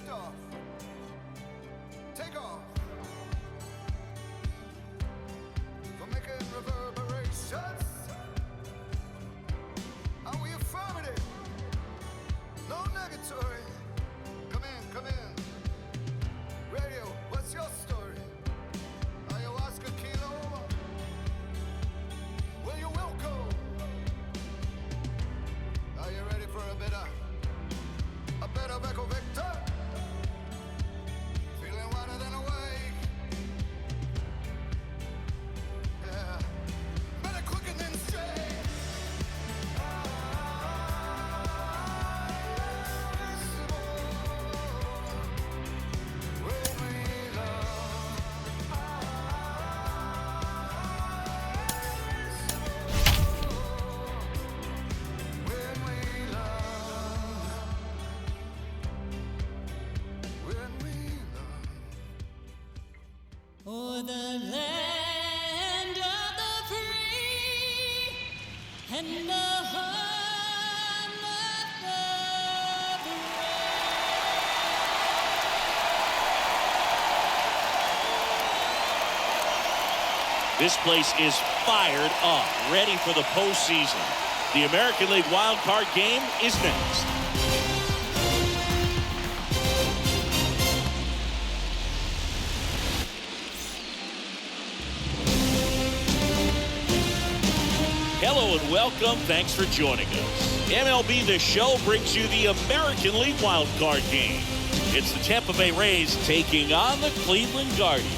Liftoff. Take off. For making reverberations. Are we affirmative? No negatory. Come in. Radio, what's your story? Ayahuasca kilo? Well, you will go. Are you ready for a bit of Echo Victor? Feeling wider than awake. Yeah. Better quicker than straight. Oh, the land of the free and the home of the brave. This place is fired up, ready for the postseason. The American League Wildcard Game is next. Hello and welcome. Thanks for joining us. MLB The Show brings you the American League Wildcard Game. It's the Tampa Bay Rays taking on the Cleveland Guardians.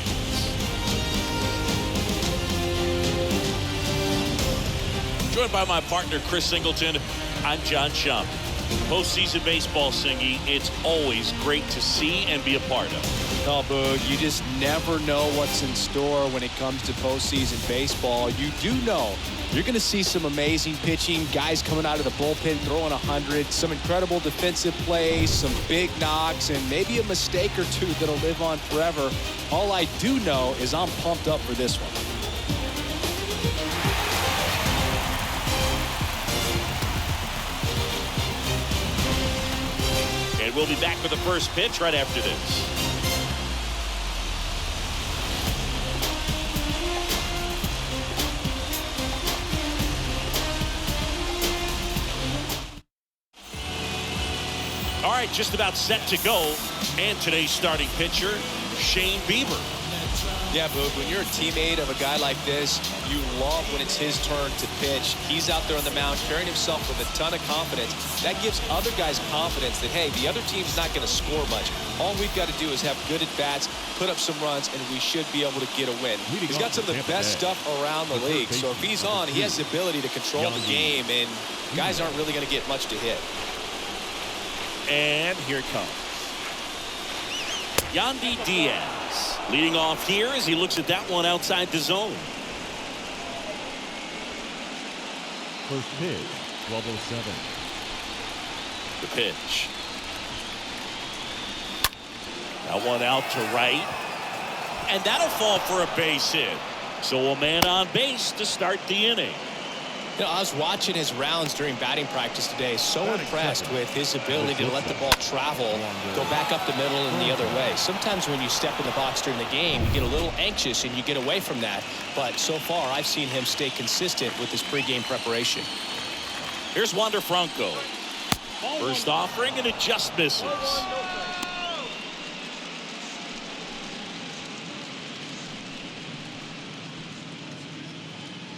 Joined by my partner, Chris Singleton, I'm John Shump. Postseason baseball, Singy, it's always great to see and be a part of. Oh, Boog, you just never know what's in store when it comes to postseason baseball. You do know you're going to see some amazing pitching, guys coming out of the bullpen throwing 100, some incredible defensive plays, some big knocks, and maybe a mistake or two that'll live on forever. All I do know is I'm pumped up for this one. And we'll be back for the first pitch right after this. All right, just about set to go. And today's starting pitcher, Shane Bieber. Yeah, Boog, when you're a teammate of a guy like this, you love when it's his turn to pitch. He's out there on the mound carrying himself with a ton of confidence. That gives other guys confidence that, hey, the other team's not going to score much. All we've got to do is have good at-bats, put up some runs, and we should be able to get a win. He's got some of the best stuff around the league. So if he's on, he has the ability to control the game, and guys aren't really going to get much to hit. And here it comes. Yandy Diaz leading off here as he looks at that one outside the zone. First pitch, 12:07. The pitch. That one out to right. And that'll fall for a base hit. So a man on base to start the inning. You know, I was watching his rounds during batting practice today. So impressed with his ability to let the ball travel, go back up the middle and the other way. Sometimes when you step in the box during the game, you get a little anxious and you get away from that. But so far, I've seen him stay consistent with his pregame preparation. Here's Wander Franco. First offering, and it just misses.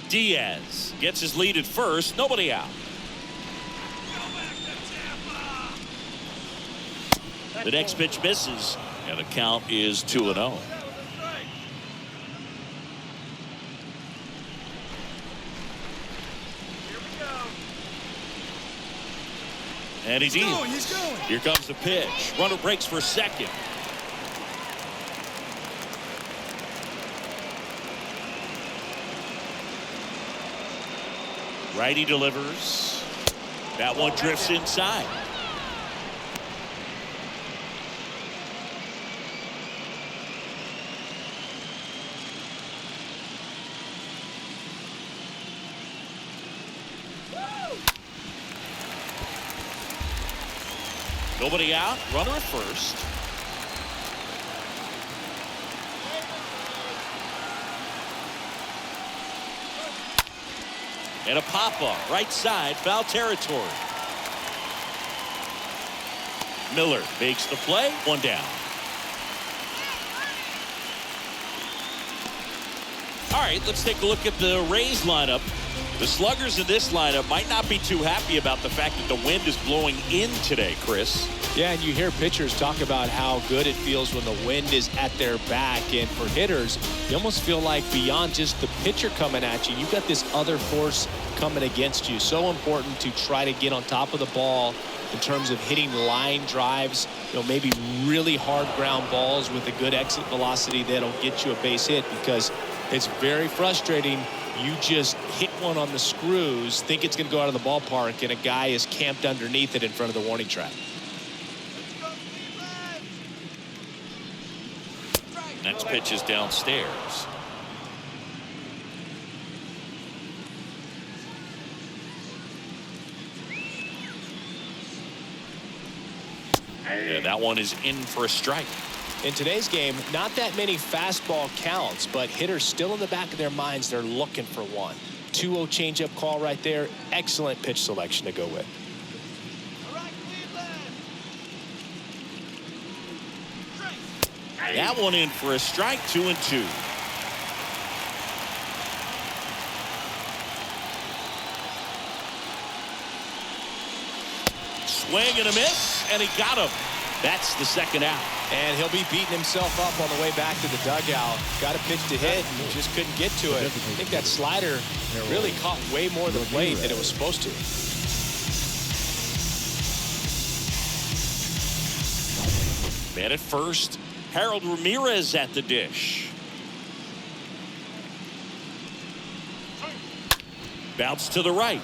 Diaz gets his lead at first. Nobody out. The next pitch misses, and the count is 2-0. And he's in. Here comes the pitch. Runner breaks for second. Righty delivers. That one drifts inside. Nobody out. Runner at first. And a pop-up, right side, foul territory. Miller makes the play, one down. All right, let's take a look at the Rays lineup. The sluggers in this lineup might not be too happy about the fact that the wind is blowing in today, Chris. Yeah, and you hear pitchers talk about how good it feels when the wind is at their back. And for hitters, you almost feel like beyond just the pitcher coming at you, you've got this other force coming against you. So important to try to get on top of the ball in terms of hitting line drives, maybe really hard ground balls with a good exit velocity that'll get you a base hit, because it's very frustrating. You just hit one on the screws, think it's going to go out of the ballpark, and a guy is camped underneath it in front of the warning track. Next pitch is downstairs. Yeah, that one is in for a strike. In today's game, not that many fastball counts, but hitters still in the back of their minds, they're looking for one. 2-0 changeup call right there. Excellent pitch selection to go with. That one in for a strike, 2-2. Swing and a miss, and he got him. That's the second out. And he'll be beating himself up on the way back to the dugout. Got a pitch to hit, and just couldn't get to it. I think that slider really caught way more of the plate than it was supposed to. Man at first, Harold Ramirez at the dish. Bounce to the right.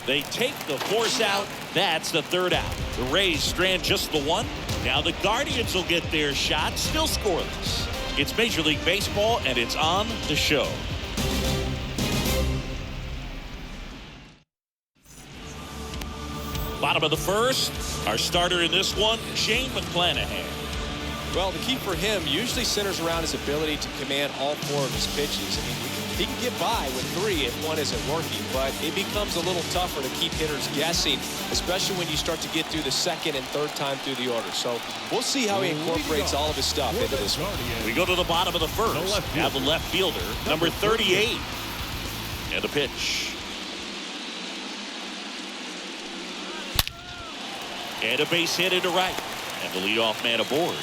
They take the force out. That's the third out. The Rays strand just the one. Now the Guardians will get their shot. Still scoreless. It's Major League Baseball, and it's on the show. Bottom of the first. Our starter in this one, Shane McClanahan. Well, the key for him usually centers around his ability to command all four of his pitches. I mean, he can get by with three if one isn't working, but it becomes a little tougher to keep hitters guessing, especially when you start to get through the second and third time through the order. So we'll see how he incorporates all of his stuff into this one. We go to the bottom of the first. Now the left fielder, number 38. And the pitch. And a base hit into right. And the leadoff man aboard.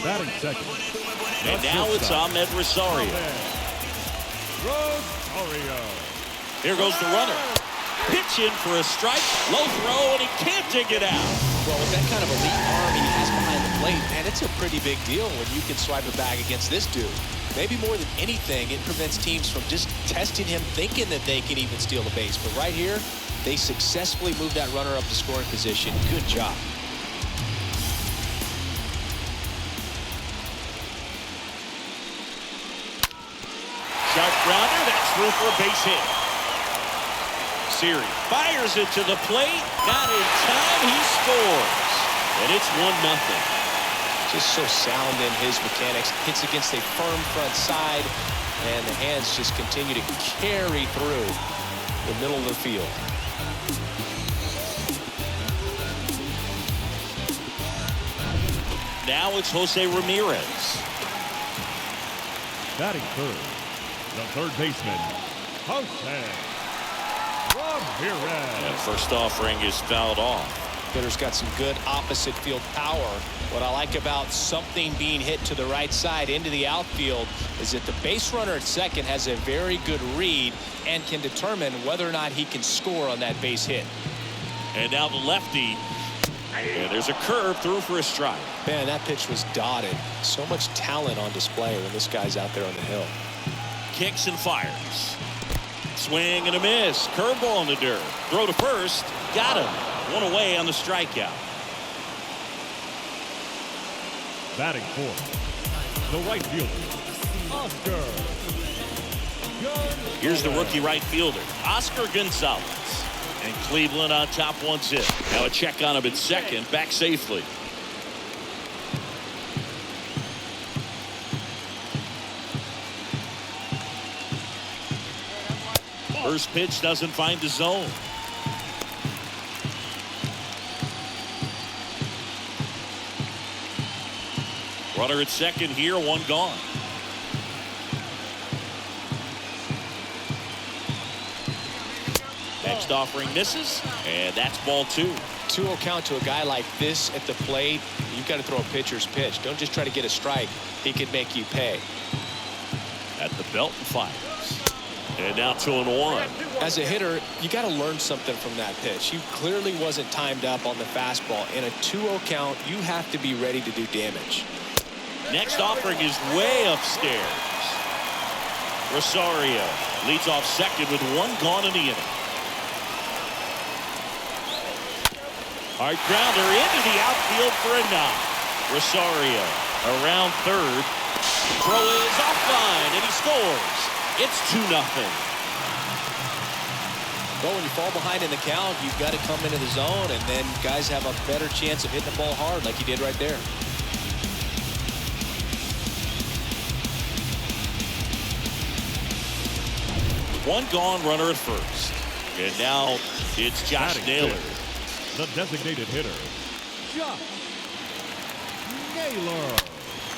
Batting second. And now it's Ahmed Rosario. Here goes the runner. Pitch in for a strike. Low throw, and he can't dig it out. Well, with that kind of elite arm he has behind the plate, man, it's a pretty big deal when you can swipe it back against this dude. Maybe more than anything, it prevents teams from just testing him, thinking that they can even steal the base. But right here, they successfully moved that runner up to scoring position. Good job. Sharp grounder, that's through for a base hit. Siri fires it to the plate. Got in time, he scores. And it's 1-0. Just so sound in his mechanics. Hits against a firm front side, and the hands just continue to carry through the middle of the field. Now it's Jose Ramirez. Batting third, the third baseman, Jose Ramirez. And first offering is fouled off. Hitter's got some good opposite field power. What I like about something being hit to the right side into the outfield is that the base runner at second has a very good read and can determine whether or not he can score on that base hit. And now the lefty. And there's a curve through for a strike. Man, that pitch was dotted. So much talent on display when this guy's out there on the hill. Kicks and fires. Swing and a miss. Curveball in the dirt. Throw to first. Got him. One away on the strikeout. Batting fourth, the right fielder, Oscar Gonzalez. Here's the rookie right fielder, Oscar Gonzalez. And Cleveland on top 1-0. Now a check on him at second, back safely. First pitch doesn't find the zone. Runner at second here, one gone. Next offering misses, and that's ball 2. 2-0 count to a guy like this at the plate. You've got to throw a pitcher's pitch. Don't just try to get a strike. He could make you pay. At the belt and fires. And now 2-1. As a hitter, you got to learn something from that pitch. You clearly wasn't timed up on the fastball. In a 2-0 count, you have to be ready to do damage. Next offering is way upstairs. Rosario leads off second with one gone in the inning. Hard grounder into the outfield for a knock. Rosario around third. Throw is offline and he scores. It's 2-0. Well, when you fall behind in the count, you've got to come into the zone, and then guys have a better chance of hitting the ball hard like he did right there. One gone, runner at first. And now it's Josh Naylor. The designated hitter, Josh Naylor.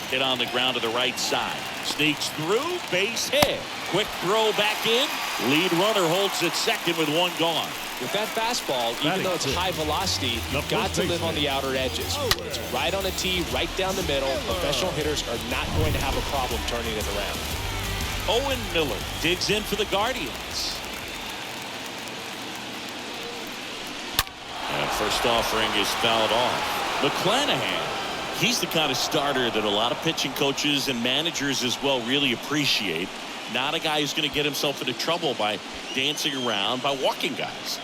Hit on the ground to the right side. Sneaks through, base hit. Quick throw back in. Lead runner holds at second with one gone. With that fastball, even though it's high velocity, you've got to live on the outer edges. It's right on a tee, right down the middle. Professional hitters are not going to have a problem turning it around. Owen Miller digs in for the Guardians. And first offering is fouled off. McClanahan, he's the kind of starter that a lot of pitching coaches and managers as well really appreciate. Not a guy who's going to get himself into trouble by dancing around, by walking guys.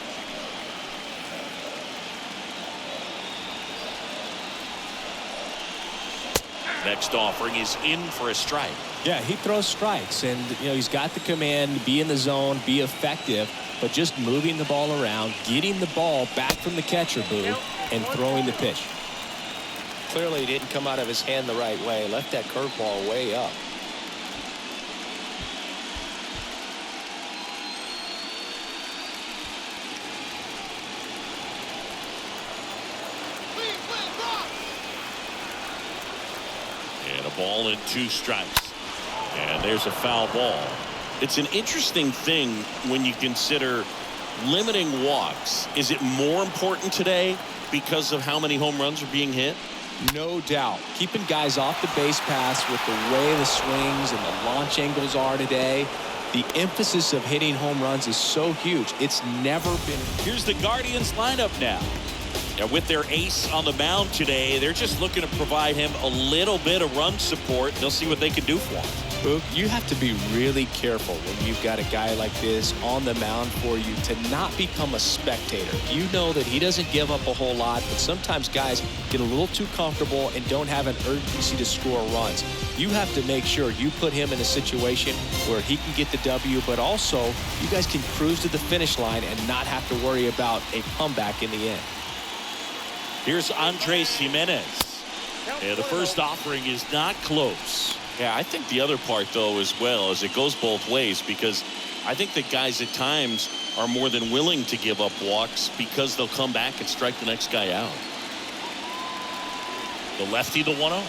Next offering is in for a strike. Yeah, he throws strikes, and he's got the command, be in the zone, be effective, but just moving the ball around, getting the ball back from the catcher booth, and throwing the pitch. Clearly, he didn't come out of his hand the right way. Left that curveball way up. And a ball and 2 strikes. And there's a foul ball. It's an interesting thing when you consider limiting walks. Is it more important today because of how many home runs are being hit? No doubt. Keeping guys off the base paths with the way the swings and the launch angles are today. The emphasis of hitting home runs is so huge. It's never been. Here's the Guardians lineup now. And with their ace on the mound today, they're just looking to provide him a little bit of run support. They'll see what they can do for him. Boog, you have to be really careful when you've got a guy like this on the mound for you to not become a spectator. You know that he doesn't give up a whole lot, but sometimes guys get a little too comfortable and don't have an urgency to score runs. You have to make sure you put him in a situation where he can get the W, but also you guys can cruise to the finish line and not have to worry about a comeback in the end. Here's Andres Jimenez. And the first offering is not close. Yeah, I think the other part, though, as well, is it goes both ways, because I think that guys at times are more than willing to give up walks because they'll come back and strike the next guy out. The lefty, the 1-0.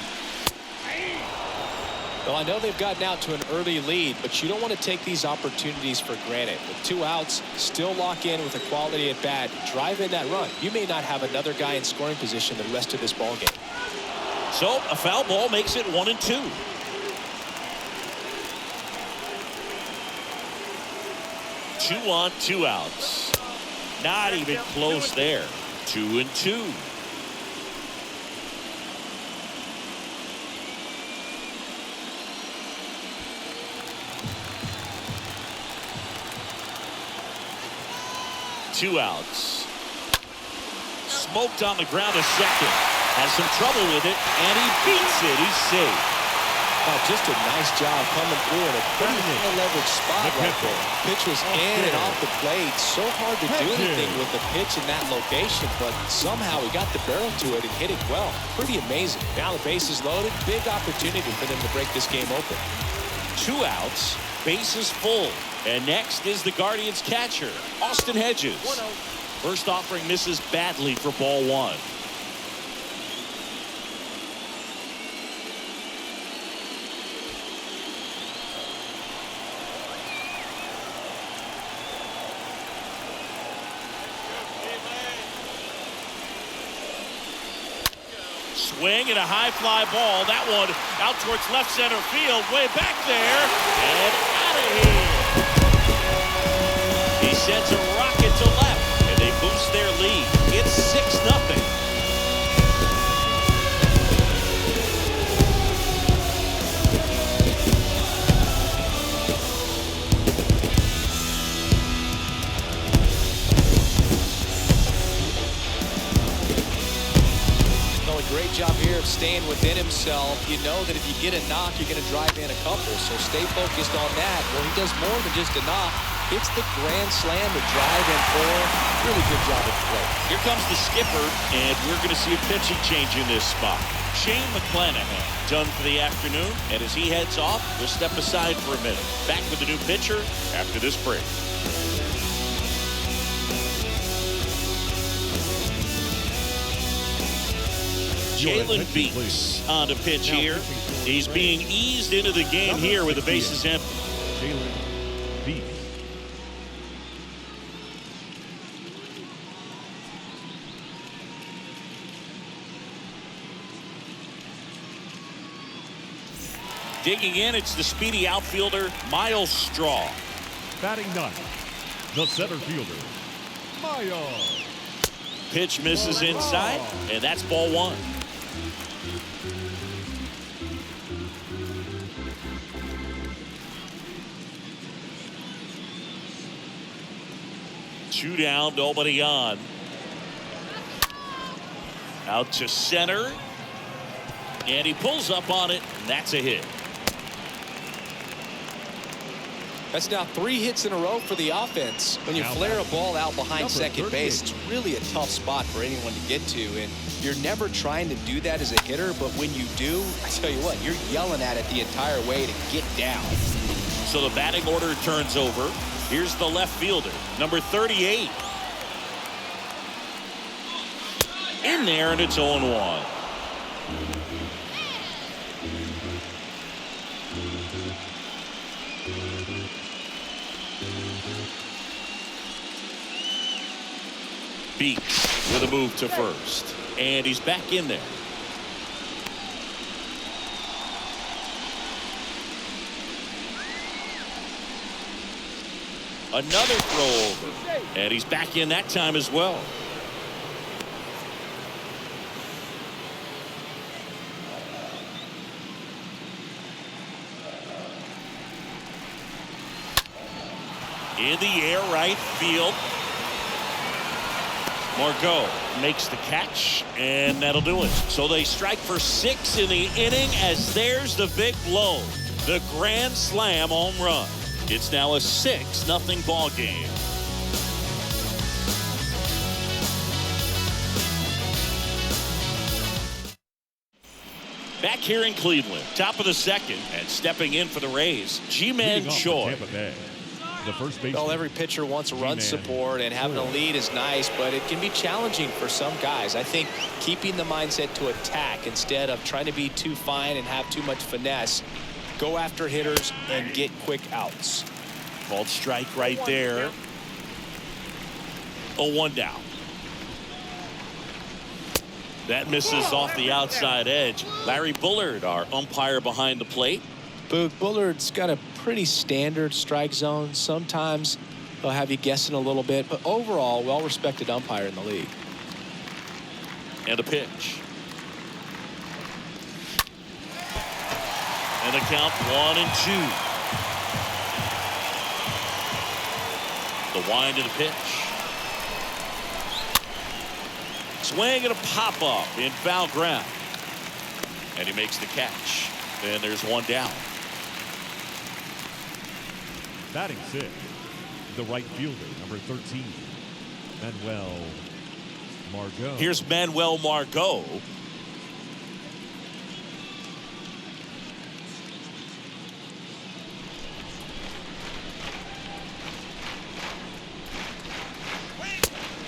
Well, I know they've gotten out to an early lead, but you don't want to take these opportunities for granted. With 2 outs, still lock in with a quality at bat, drive in that run. You may not have another guy in scoring position the rest of this ball game. So a foul ball makes it 1-2. Two on, 2 outs. Not even close there. 2-2. Two outs. Smoked on the ground to second. Has some trouble with it, and he beats it. He's safe. Oh, just a nice job coming through in a pretty leveraged spot right there. Pitch was in and off the plate. So hard to do anything with the pitch in that location, but somehow he got the barrel to it and hit it well. Pretty amazing. Now the base is loaded. Big opportunity for them to break this game open. 2 outs. bases full. And next is the Guardians catcher, Austin Hedges. First offering misses badly for ball one. Swing and a high fly ball. That one out towards left center field. Way back there. And out of here. He sends a rocket to left. And they boost their lead. It's 6-0. Great job here of staying within himself. You know that if you get a knock, you're going to drive in a couple. So stay focused on that. Well, he does more than just a knock. Hits the grand slam to drive in four. Really good job at the plate. Here comes the skipper, and we're going to see a pitching change in this spot. Shane McClanahan done for the afternoon, and as he heads off, we'll step aside for a minute. Back with the new pitcher after this break. Jalen Beeks on the pitch here. He's being eased into the game here with the bases empty. Jalen Beeks. Digging in, it's the speedy outfielder, Miles Straw. Batting ninth, the center fielder, Miles. Pitch misses inside, and that's ball one. Two down, nobody on. Out to center. And he pulls up on it, and that's a hit. That's now 3 hits in a row for the offense. When you flare a ball out behind second base, it's really a tough spot for anyone to get to. And you're never trying to do that as a hitter, but when you do, I tell you what, you're yelling at it the entire way to get down. So the batting order turns over. Here's the left fielder, number 38. In there, and it's 0-1. Beeks with a move to first. And he's back in there. Another throw over. And he's back in that time as well. In the air, right field. Margot makes the catch, and that'll do it. So they strike for 6 in the inning as there's the big blow. The grand slam home run. It's now a 6-0 ball game. Back here in Cleveland, top of the second, and stepping in for the Rays, Ji-Man Choi. The first baseman. Well, every pitcher wants run support, and having a lead is nice, but it can be challenging for some guys. I think keeping the mindset to attack instead of trying to be too fine and have too much finesse. Go after hitters and get quick outs. Called strike right there. 0-1 down. That misses off the outside edge. Larry Bullard, our umpire behind the plate. Bullard's got a pretty standard strike zone. Sometimes they'll have you guessing a little bit, but overall, well-respected umpire in the league. And a pitch. And the count 1-2. The wind of the pitch. Swing and a pop-up in foul ground. And he makes the catch. And there's one down. Batting 6, the right fielder, number 13, Manuel Margot. Here's Manuel Margot.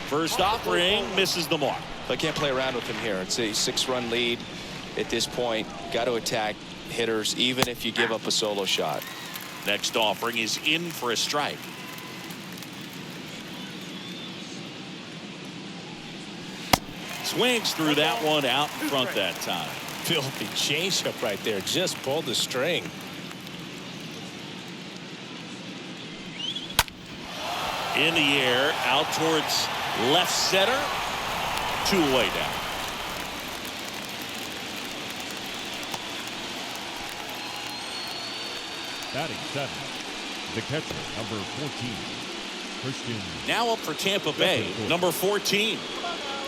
First offering misses the mark. I can't play around with him here. It's a 6-run lead at this point. Got to attack hitters even if you give up a solo shot. Next offering is in for a strike. Swings through that one out in front that time. Filthy changeup right there. Just pulled the string. In the air, out towards left center. 2 away down. Batting 7th, the catcher, number 14, Christian. Now up for Tampa Bay, number 14.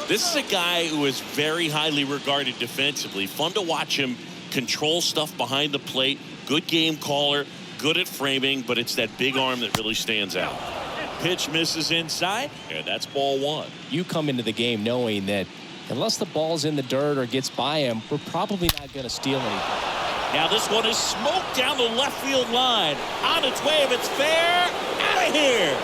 This is a guy who is very highly regarded defensively. Fun to watch him control stuff behind the plate. Good game caller, good at framing, but it's that big arm that really stands out. Pitch misses inside, and that's ball 1. You come into the game knowing that unless the ball's in the dirt or gets by him, we're probably not going to steal anything. Now this one is smoked down the left field line. On its way, if it's fair, out of here.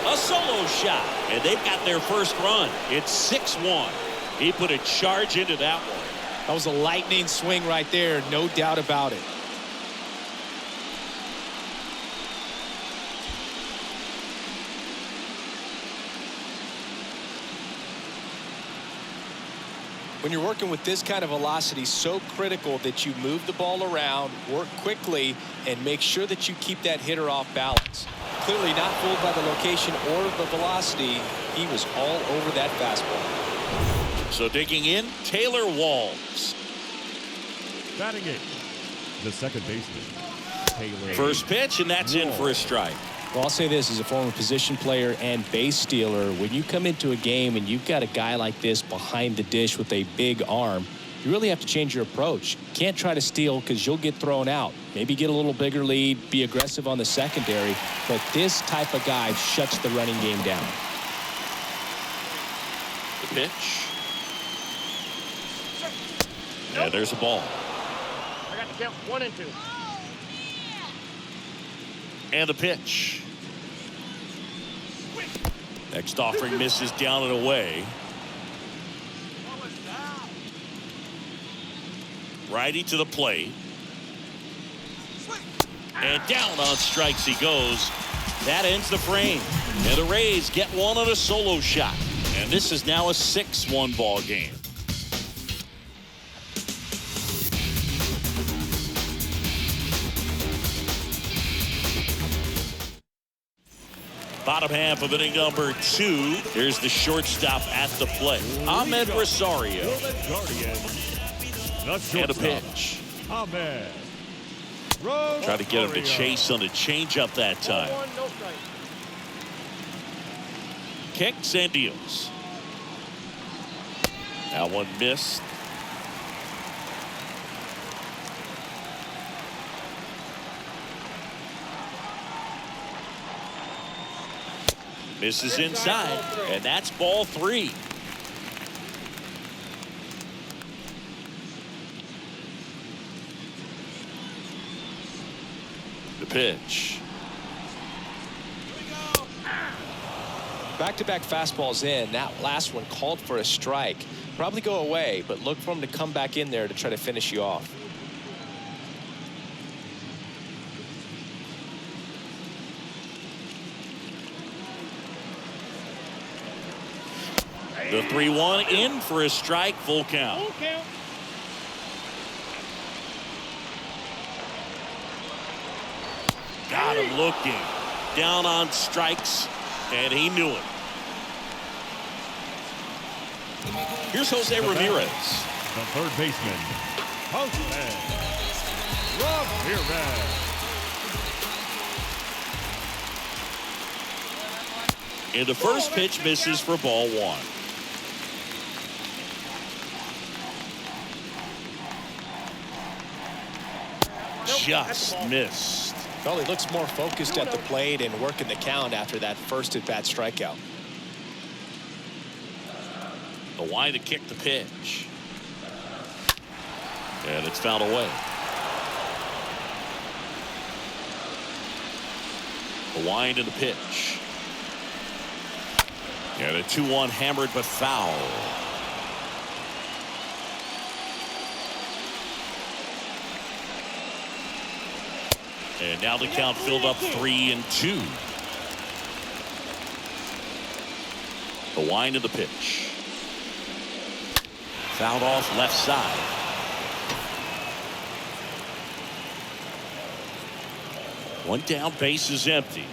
A solo shot, and they've got their first run. It's 6-1. He put a charge into that one. That was a lightning swing right there, no doubt about it. When you're working with this kind of velocity, so critical that you move the ball around, work quickly, and make sure that you keep that hitter off balance. Clearly not fooled by the location or the velocity. He was all over that fastball. So digging in, Taylor Walls. Batting 8th, the second baseman, Taylor. First pitch, and that's in for a strike. Well, I'll say this as a former position player and base stealer. When you come into a game and you've got a guy like this behind the dish with a big arm, you really have to change your approach. Can't try to steal because you'll get thrown out. Maybe get a little bigger lead, be aggressive on the secondary, but this type of guy shuts the running game down. The pitch. Yeah, there's a ball. I got to count 1 and 2. And the pitch. Next offering misses down and away. Righty to the plate. And down on strikes he goes. That ends the frame. And the Rays get one on a solo shot. And this is now a 6-1 ball game. Bottom half of inning number 2. Here's the shortstop at the plate. Ahmed Rosario. And a pitch. Ahmed. Try to get him to chase on a changeup that time. Kicks and deals. That one missed. Misses inside, and that's ball 3. The pitch. Back-to-back fastballs in. That last one called for a strike. Probably go away, but look for him to come back in there to try to finish you off. The 3-1 in for a strike, full count. Got him looking. Down on strikes, and he knew it. Here's Jose Ramirez. The third baseman, Jose Ramirez. And the first pitch misses for ball 1. Just missed. Well, he looks more focused at the plate and working the count after that first at-bat strikeout. The wind to kick the pitch. And it's fouled away. The wind and the pitch. And a 2-1 hammered but foul. And now the count filled up 3-2. The wind of the pitch. Fouled off left side. One down, base is empty.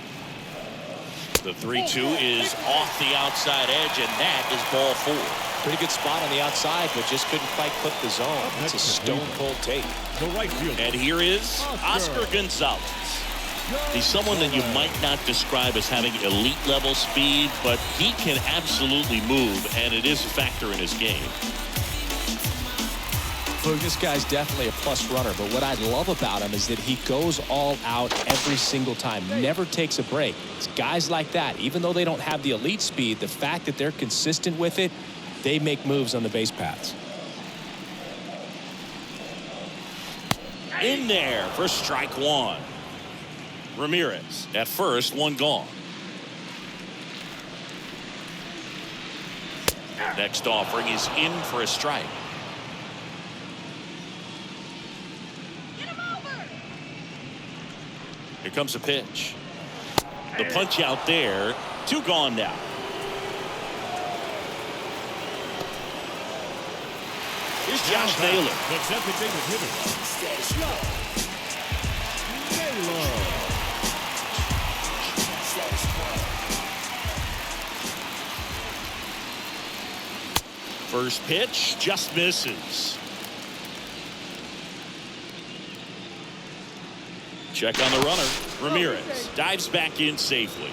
The 3-2 is off the outside edge, and that is ball 4. Pretty good spot on the outside, but just couldn't quite clip the zone. That's a stone cold take. The right field. And here is Oscar Gonzalez. He's someone that you might not describe as having elite level speed, but he can absolutely move, and it is a factor in his game. Look, this guy's definitely a plus runner, but what I love about him is that he goes all out every single time, never takes a break. It's guys like that, even though they don't have the elite speed, the fact that they're consistent with it, they make moves on the base paths. In there for strike 1. Ramirez at first, 1 gone. Next offering is in for a strike. Here comes a pitch. The punch out there. 2 gone now. Here's Josh Naylor. Accepting with hitter. Naylor. First pitch just misses. Check on the runner. Ramirez dives back in safely.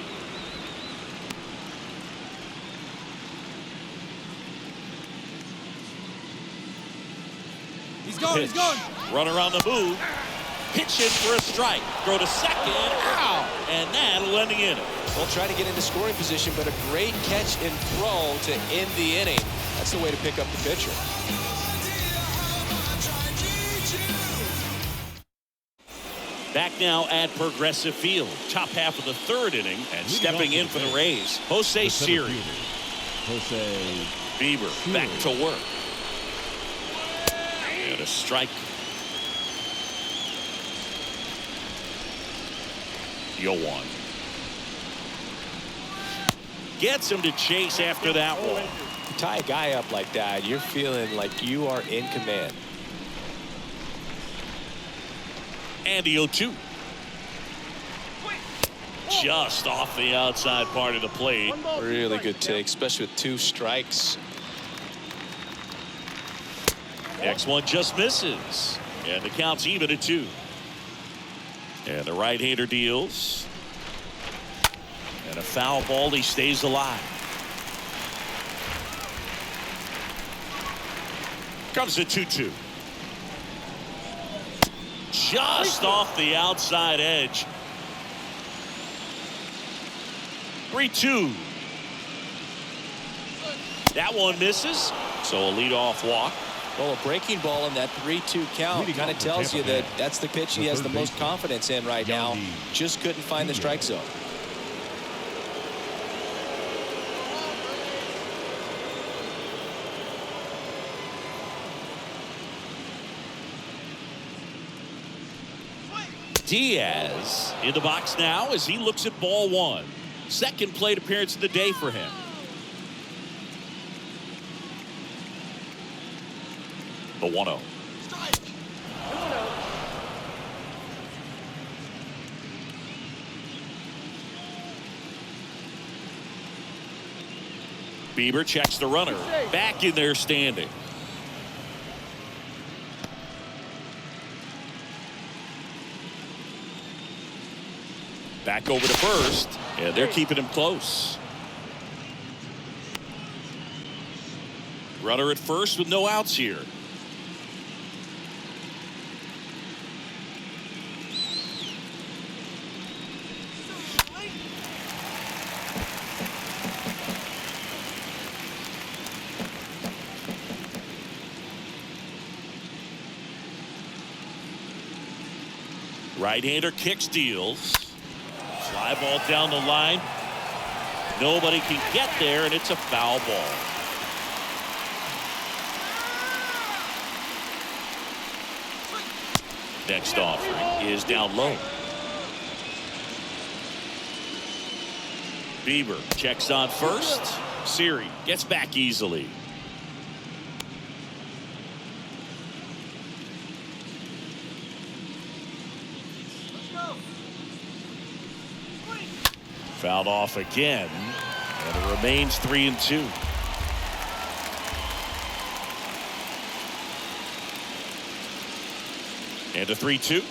He's going. He's going. Runner on the move. Pitch in for a strike. Throw to second. Ow! And that'll end the inning. Well, try to get into scoring position, but a great catch and throw to end the inning. That's the way to pick up the pitcher. Back now at Progressive Field. Top half of the 3rd inning, and stepping in for the Rays, Jose Siri. Jose Bieber back to work. And a strike. 0-1. Gets him to chase after that one. You tie a guy up like that, you're feeling like you are in command. And the 0-2. Just off the outside part of the plate. Really good take, especially with 2 strikes. Next one just misses. And the count's even at 2. And the right-hander deals. And a foul ball. He stays alive. Comes the 2-2. Just off the outside edge. 3-2. That one misses. So a leadoff walk. Well, a breaking ball in that 3-2 count kind of tells you that that's the pitch he has the most confidence in right now. Just couldn't find the strike zone. Diaz in the box now as he looks at ball 1. Second plate appearance of the day for him. The 1-0. Bieber checks the runner. Back in there standing. Back over to first, and they're keeping him close. Runner at first with no outs here. Right-hander kicks, deals. Fly ball down the line. Nobody can get there, and it's a foul ball. Next offering is down low. Bieber checks on first. Siri gets back easily. Fouled off again, and it remains 3-2. And a 3-2.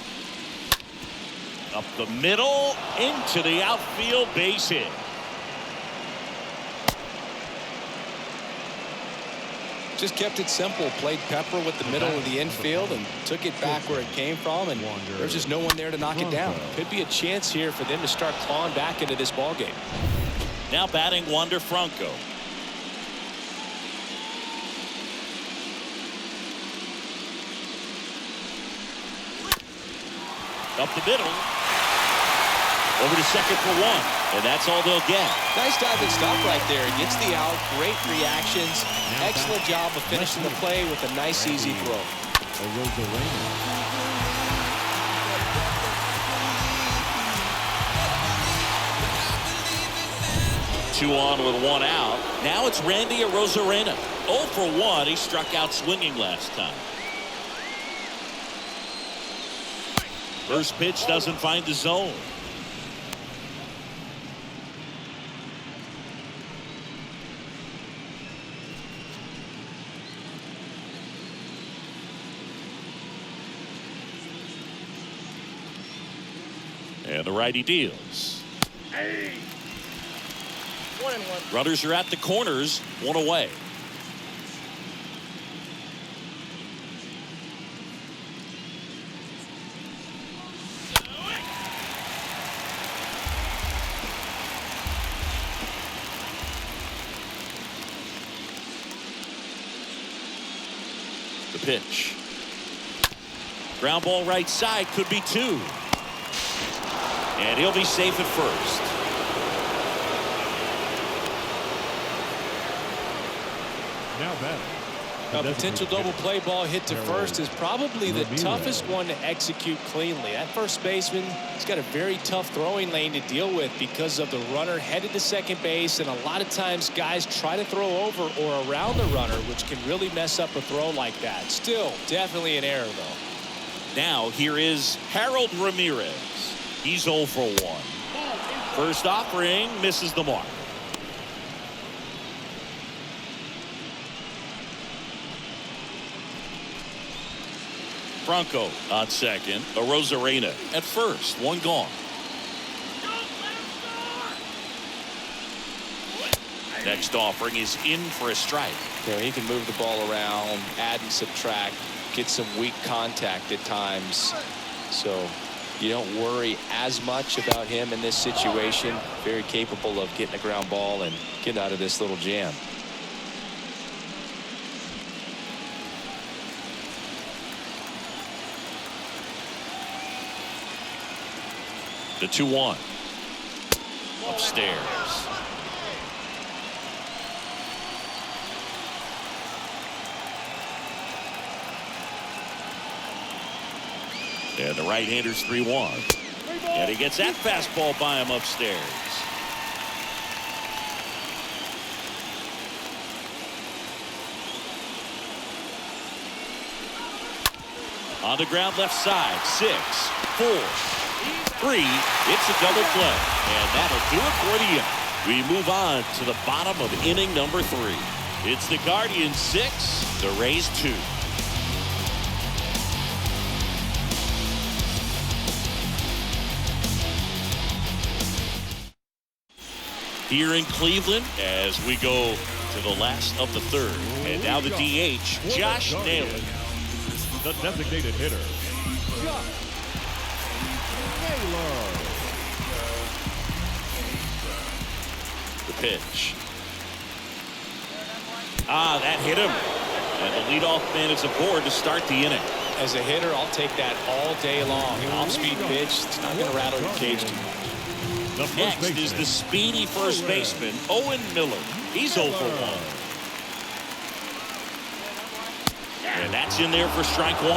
Up the middle, into the outfield, base hit. Just kept it simple. Played pepper with the middle of the infield and took it back where it came from, and there's just no one there to knock it down. Could be a chance here for them to start clawing back into this ball game. Now batting Wander Franco. Up the middle. Over to second for one. And that's all they'll get. Nice diving stop right there. He gets the out. Great reactions. Excellent job of finishing the play with a nice, easy throw. 2 on with 1 out. Now it's Randy Arozarena. 0 for 1. He struck out swinging last time. First pitch doesn't find the zone. And the righty deals. Hey. 1-1. Runners are at the corners, 1 away. The pitch. Ground ball right side, could be 2. And he'll be safe at first. Now batting. A potential double play ball hit to first is probably the toughest one to execute cleanly. That first baseman, he's got a very tough throwing lane to deal with because of the runner headed to second base, and a lot of times guys try to throw over or around the runner, which can really mess up a throw like that. Still, definitely an error, though. Now here is Harold Ramirez. He's 0 for 1. First offering misses the mark. Franco on second. Arozarena at first. 1 gone. Next offering is in for a strike. Yeah, he can move the ball around, add and subtract, get some weak contact at times. So you don't worry as much about him in this situation. Very capable of getting a ground ball and getting out of this little jam. The 2-1. Upstairs. And the right-hander's 3-1. And he gets that fastball by him upstairs. On the ground left side. 6, 4, 3. It's a double play. And that'll do it for the inning. We move on to the bottom of inning number 3. It's the Guardians 6, the Rays 2. Here in Cleveland as we go to the last of the 3rd. And now the DH, Josh Naylor. The designated hitter, Josh Naylor. The pitch. That hit him. And the leadoff man is aboard to start the inning. As a hitter, I'll take that all day long. An off-speed pitch, it's not going to rattle your cage too much. The first Next baseman. is the speedy first baseman, Owen Miller. He's 0 for 1. And that's in there for strike 1.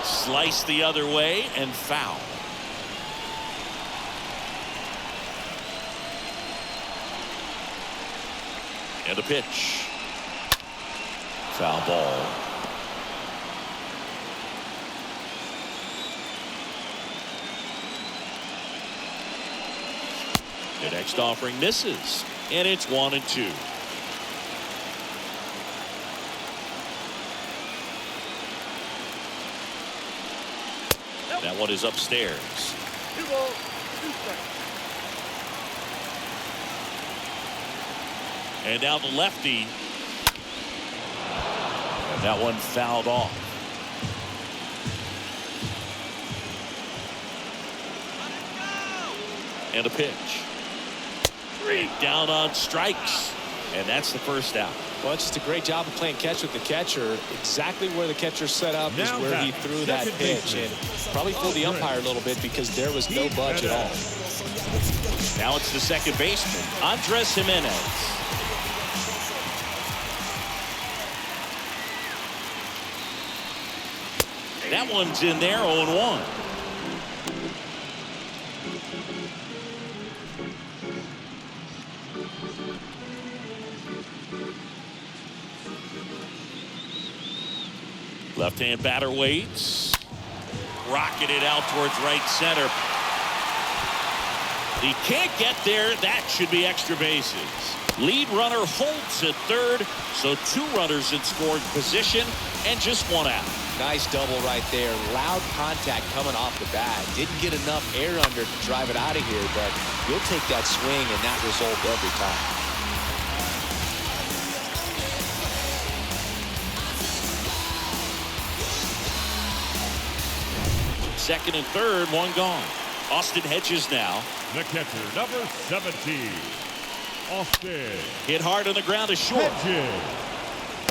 Slice the other way and foul. And a pitch. Foul ball. The next offering misses, and it's 1-2. That one is upstairs. 2 balls, 2 strikes. And now the lefty. And that one fouled off. And a pitch. Down on strikes. And that's the first out. Well, it's just a great job of playing catch with the catcher. Exactly where the catcher set up is Now where he back, threw that second pitch. baseman. And probably fooled the umpire a little bit because there was no budge at all. Now it's the second baseman, Andres Jimenez. That one's in there, 0-1. Left-hand batter waits. Rocketed out towards right center. He can't get there. That should be extra bases. Lead runner holds at third, so 2 runners in scoring position and just 1 out. Nice double right there. Loud contact coming off the bat. Didn't get enough air under to drive it out of here, but you'll take that swing and that result every time. Second and third, 1 gone. Austin Hedges now. The catcher, number 17, Austin Hit hard on the ground to short. Hedges.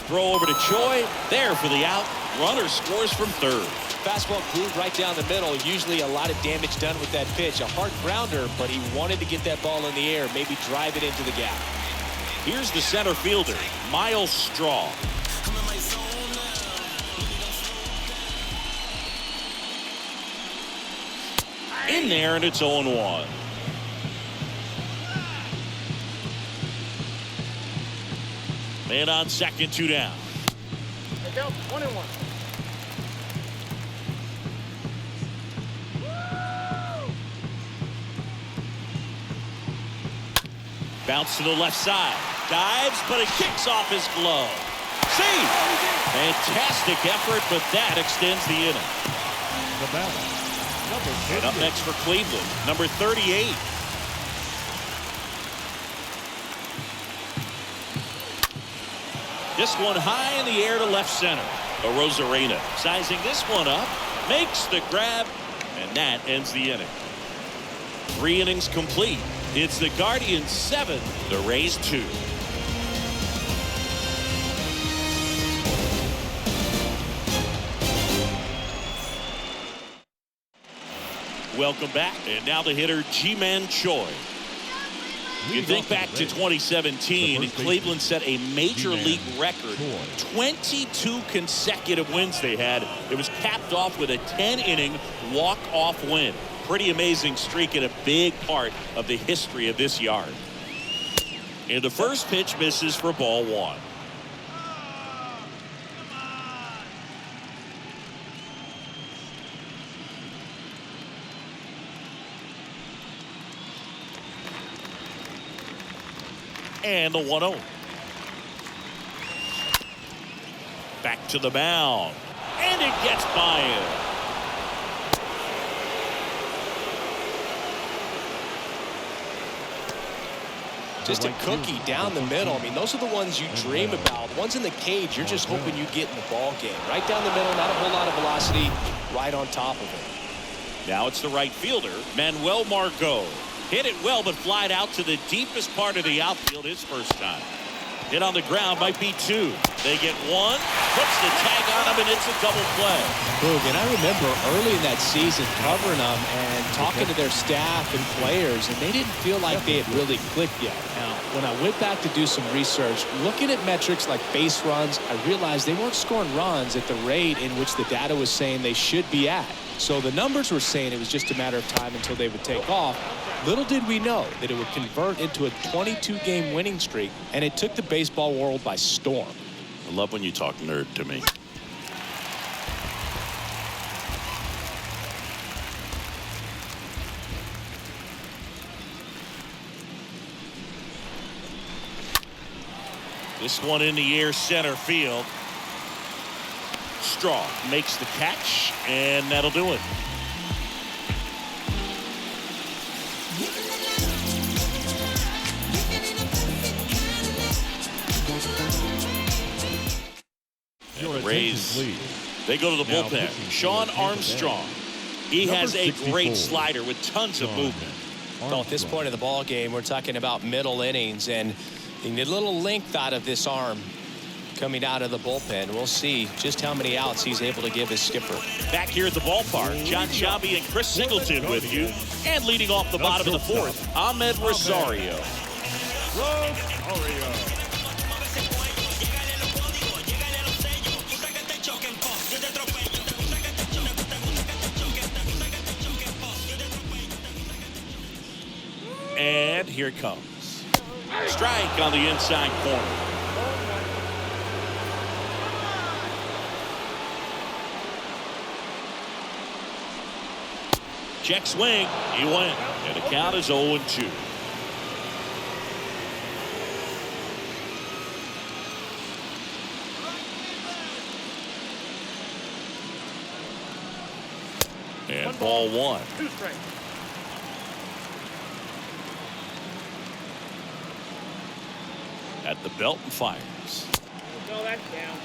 Throw over to Choi. There for the out. Runner scores from third. Fastball grooved right down the middle. Usually a lot of damage done with that pitch. A hard grounder, but he wanted to get that ball in the air, maybe drive it into the gap. Here's the center fielder, Miles Straw. In there, and it's 0-1. Man on second, 2 down. They count 1-1. Bounce to the left side. Dives, but it kicks off his glove. See! Fantastic effort, but that extends the inning. The batter, number And up 58. next for Cleveland, number 38. This one high in the air to left center. Arozarena sizing this one up, makes the grab, and that ends the inning. 3 innings complete. It's the Guardians 7, the Rays 2. Welcome back, and now the hitter Ji-Man Choi. You think back to 2017, Cleveland set a major league record. 22 consecutive wins they had. It was capped off with a 10-inning walk-off win. Pretty amazing streak and a big part of the history of this yard. And the first pitch misses for ball 1. And the 1-0. Back to the mound. And it gets by him. Just a cookie down the middle. I mean, those are the ones you dream about. Ones in the cage, you're just hoping you get in the ball game. Right down the middle, not a whole lot of velocity, right on top of it. Now it's the right fielder, Manuel Margot. Hit it well, but flied out to the deepest part of the outfield his first time. Hit on the ground, might be 2. They get 1, puts the tag on him, and it's a double play. Boog, and I remember early in that season covering them and talking to their staff and players, and they didn't feel like they had really clicked yet. Now, when I went back to do some research, looking at metrics like base runs, I realized they weren't scoring runs at the rate in which the data was saying they should be at. So the numbers were saying it was just a matter of time until they would take off. Little did we know that it would convert into a 22-game winning streak, and it took the baseball world by storm. I love when you talk nerd to me. This one in the air, center field. Straw makes the catch, and that'll do it. Your The Rays, attention, please. they go to the Now bullpen. pitching for Sean Tampa Bay. Armstrong. He Number has a 64. great slider with tons of Sean movement. Well, at this point of the ball game, we're talking about middle innings, and you need a little length out of this arm coming out of the bullpen. We'll see just how many outs he's able to give his skipper. Back here at the ballpark, John Sciambi and Chris Singleton with you. And leading off the bottom of the 4th, Ahmed Rosario. Rosario. And here it comes. Strike on the inside corner. Check swing. He went. And the count is 0-2. And ball 1. 2 strikes. At the belt and fires. No, that's down.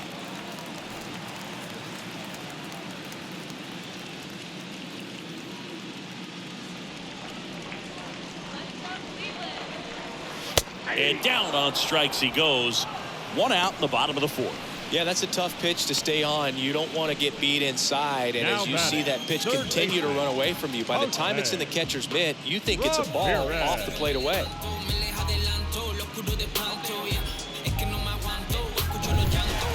And down on strikes he goes. 1 out in the bottom of the 4th. Yeah, that's a tough pitch to stay on. You don't want to get beat inside, and Now as you see that pitch continue to run away from you, by the time it's in the catcher's mitt, you think it's a ball off the plate away.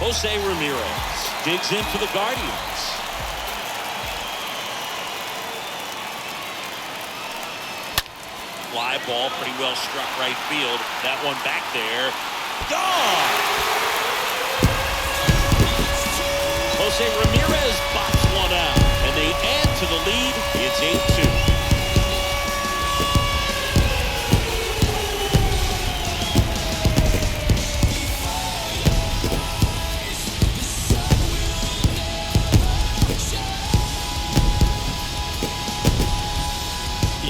Jose Ramirez digs in for the Guardians. Fly ball, pretty well struck right field. That one back there. Gone! Jose Ramirez bots one out, and they add to the lead. It's 8-2.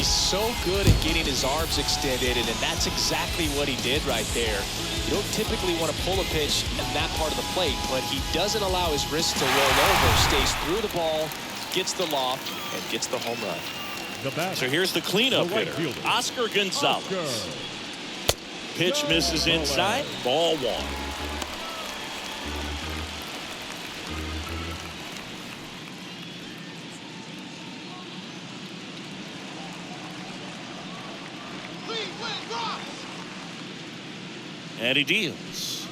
So good at getting his arms extended, and that's exactly what he did right there. You don't typically want to pull a pitch in that part of the plate, but he doesn't allow his wrist to roll over, stays through the ball, gets the loft, and gets the home run. The batter, So here's the cleanup the right hitter, fielder, Oscar Gonzalez. Oscar. Pitch misses inside, ball 1. And he deals.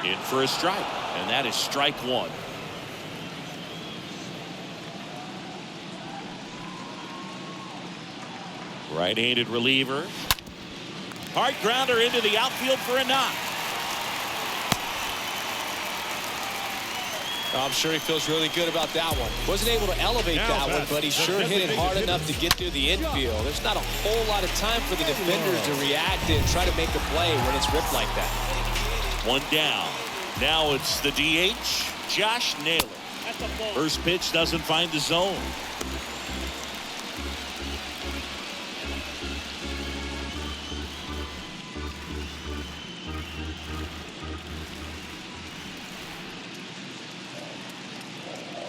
In for a strike. And that is strike 1. Right-handed reliever. Hard grounder into the outfield for a knock. I'm sure he feels really good about that one. Wasn't able to elevate that one, but he sure hit it hard enough to get through the infield. There's not a whole lot of time for the defenders to react and try to make a play when it's ripped like that. 1 down. Now it's the DH, Josh Naylor. First pitch doesn't find the zone.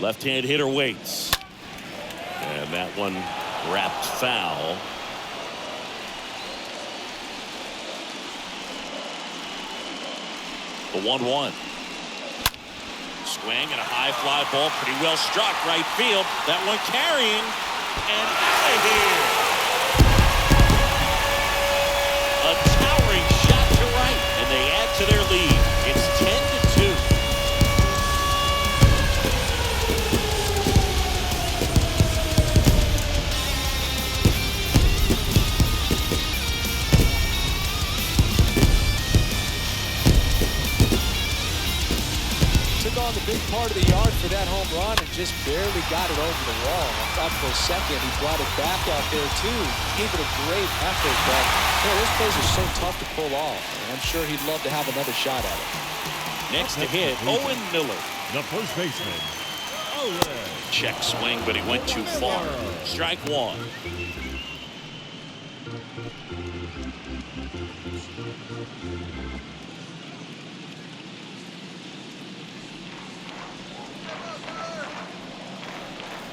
Left-hand hitter waits. And that one wrapped foul. The 1-1. Swing and a high fly ball, pretty well struck right field. That one carrying and out of here. A towering shot to right, and they add to their lead. It's 10-2. Took on the big part of the yard for that home run and just barely got it over the wall. I thought for a second he brought it back out there too. Gave it a great effort, but those plays are so tough to pull off. And I'm sure he'd love to have another shot at it. Next to hit, Owen Miller. The first baseman, Owen. Check swing, but he went too far. Strike one.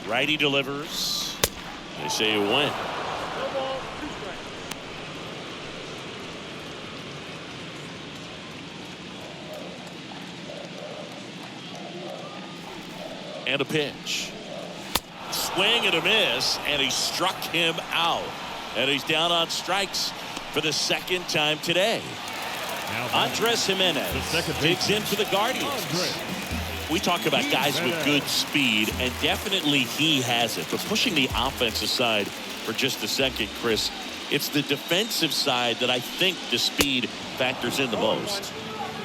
Righty delivers. They say you win. No ball, 2 strikes. And a pitch. Swing and a miss, and he struck him out. And he's down on strikes for the second time today. Andres Jimenez digs in for the Guardians. We talk about guys with good speed, and definitely he has it. But pushing the offensive side for just a second, Chris, it's the defensive side that I think the speed factors in the most.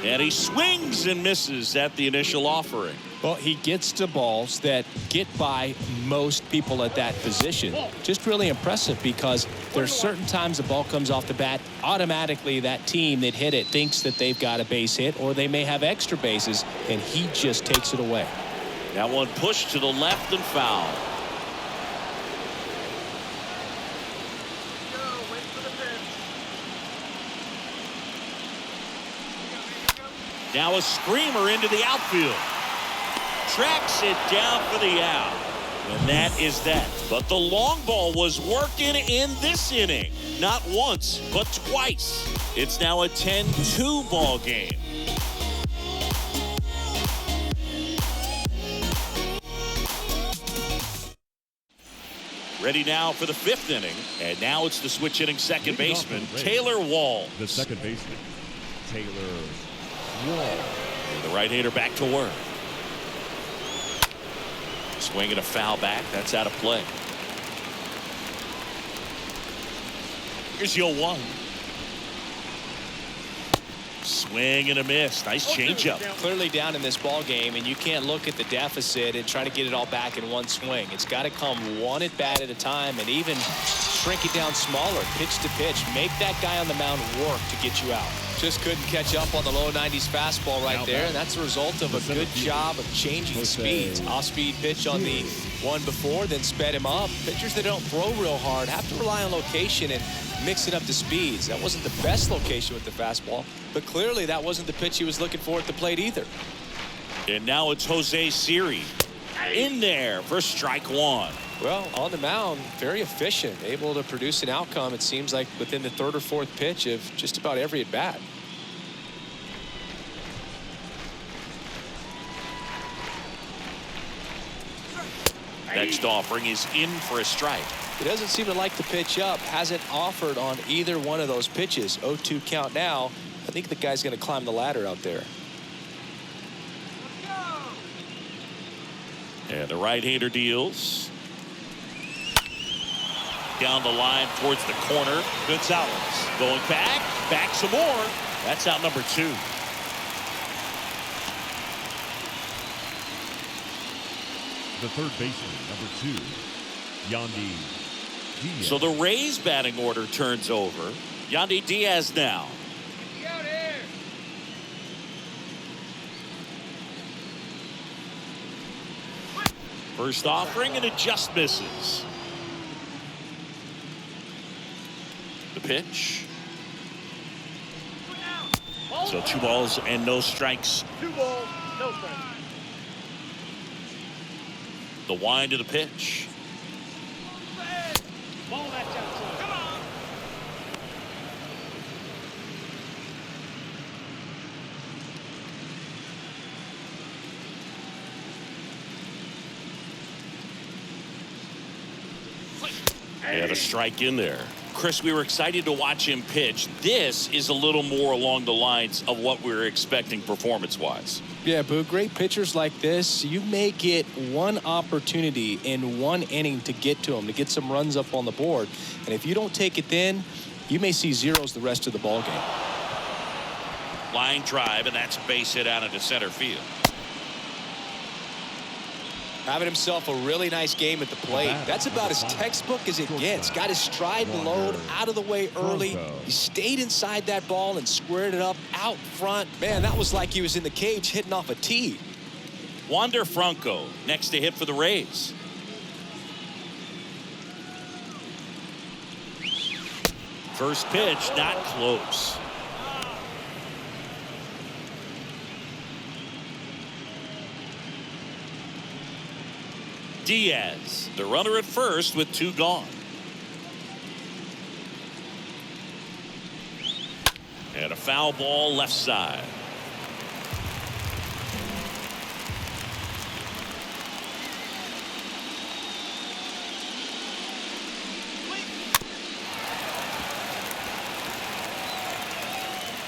And he swings and misses at the initial offering. Well, he gets to balls that get by most people at that position. Just really impressive because there's certain times the ball comes off the bat, automatically that team that hit it thinks that they've got a base hit or they may have extra bases, and he just takes it away. That one pushed to the left and foul. Wait for the pitch. Now a screamer into the outfield. Tracks it down for the out. And that is that. But the long ball was working in this inning. Not once, but twice. It's now a 10-2 ball game. Ready now for the 5th inning. And now it's the switch hitting second baseman, Taylor Wall. The second baseman, Taylor Wall. The right-hander back to work. Swinging a foul back. That's out of play. Here's 0-1. Swing and a miss. Nice changeup. Clearly down in this ball game, and you can't look at the deficit and try to get it all back in one swing. It's got to come one at bat at a time, and even shrink it down smaller, pitch to pitch. Make that guy on the mound work to get you out. Just couldn't catch up on the low 90s fastball right there, and that's a result of a good job of changing speeds. Off-speed pitch on the one before, then sped him up. Pitchers that don't throw real hard have to rely on location and mix it up to speeds. That wasn't the best location with the fastball, but clearly that wasn't the pitch he was looking for at the plate either. And now it's Jose Siri in there for strike one. Well, on the mound, very efficient, able to produce an outcome, it seems like, within the 3rd or 4th pitch of just about every at bat. Next offering is in for a strike. He doesn't seem to like the pitch up, hasn't offered on either one of those pitches. 0-2 count now. I think the guy's going to climb the ladder out there. And the right-hander deals. Down the line towards the corner. Gonzalez going back some more. That's out number 2. The third baseman, number 2, Yandy Diaz. So the Rays batting order turns over. Yandy Diaz now. First offering, and it just misses. The pitch. So 2 balls and no strikes. 2 balls, no strikes. The wind of the pitch. Ball match outside. Come on. And a strike in there. Chris, we were excited to watch him pitch. This is a little more along the lines of what we were expecting performance-wise. Yeah, Boo, great pitchers like this, you may get one opportunity in one inning to get to them, to get some runs up on the board. And if you don't take it then, you may see zeros the rest of the ball game. Line drive, and that's a base hit out into center field. Having himself a really nice game at the plate. That's about as textbook as it gets. Got his stride and load out of the way early. He stayed inside that ball and squared it up out front. Man, that was like he was in the cage hitting off a tee. Wander Franco next to hit for the Rays. First pitch, not close. Diaz, the runner at first with 2 gone. And a foul ball left side.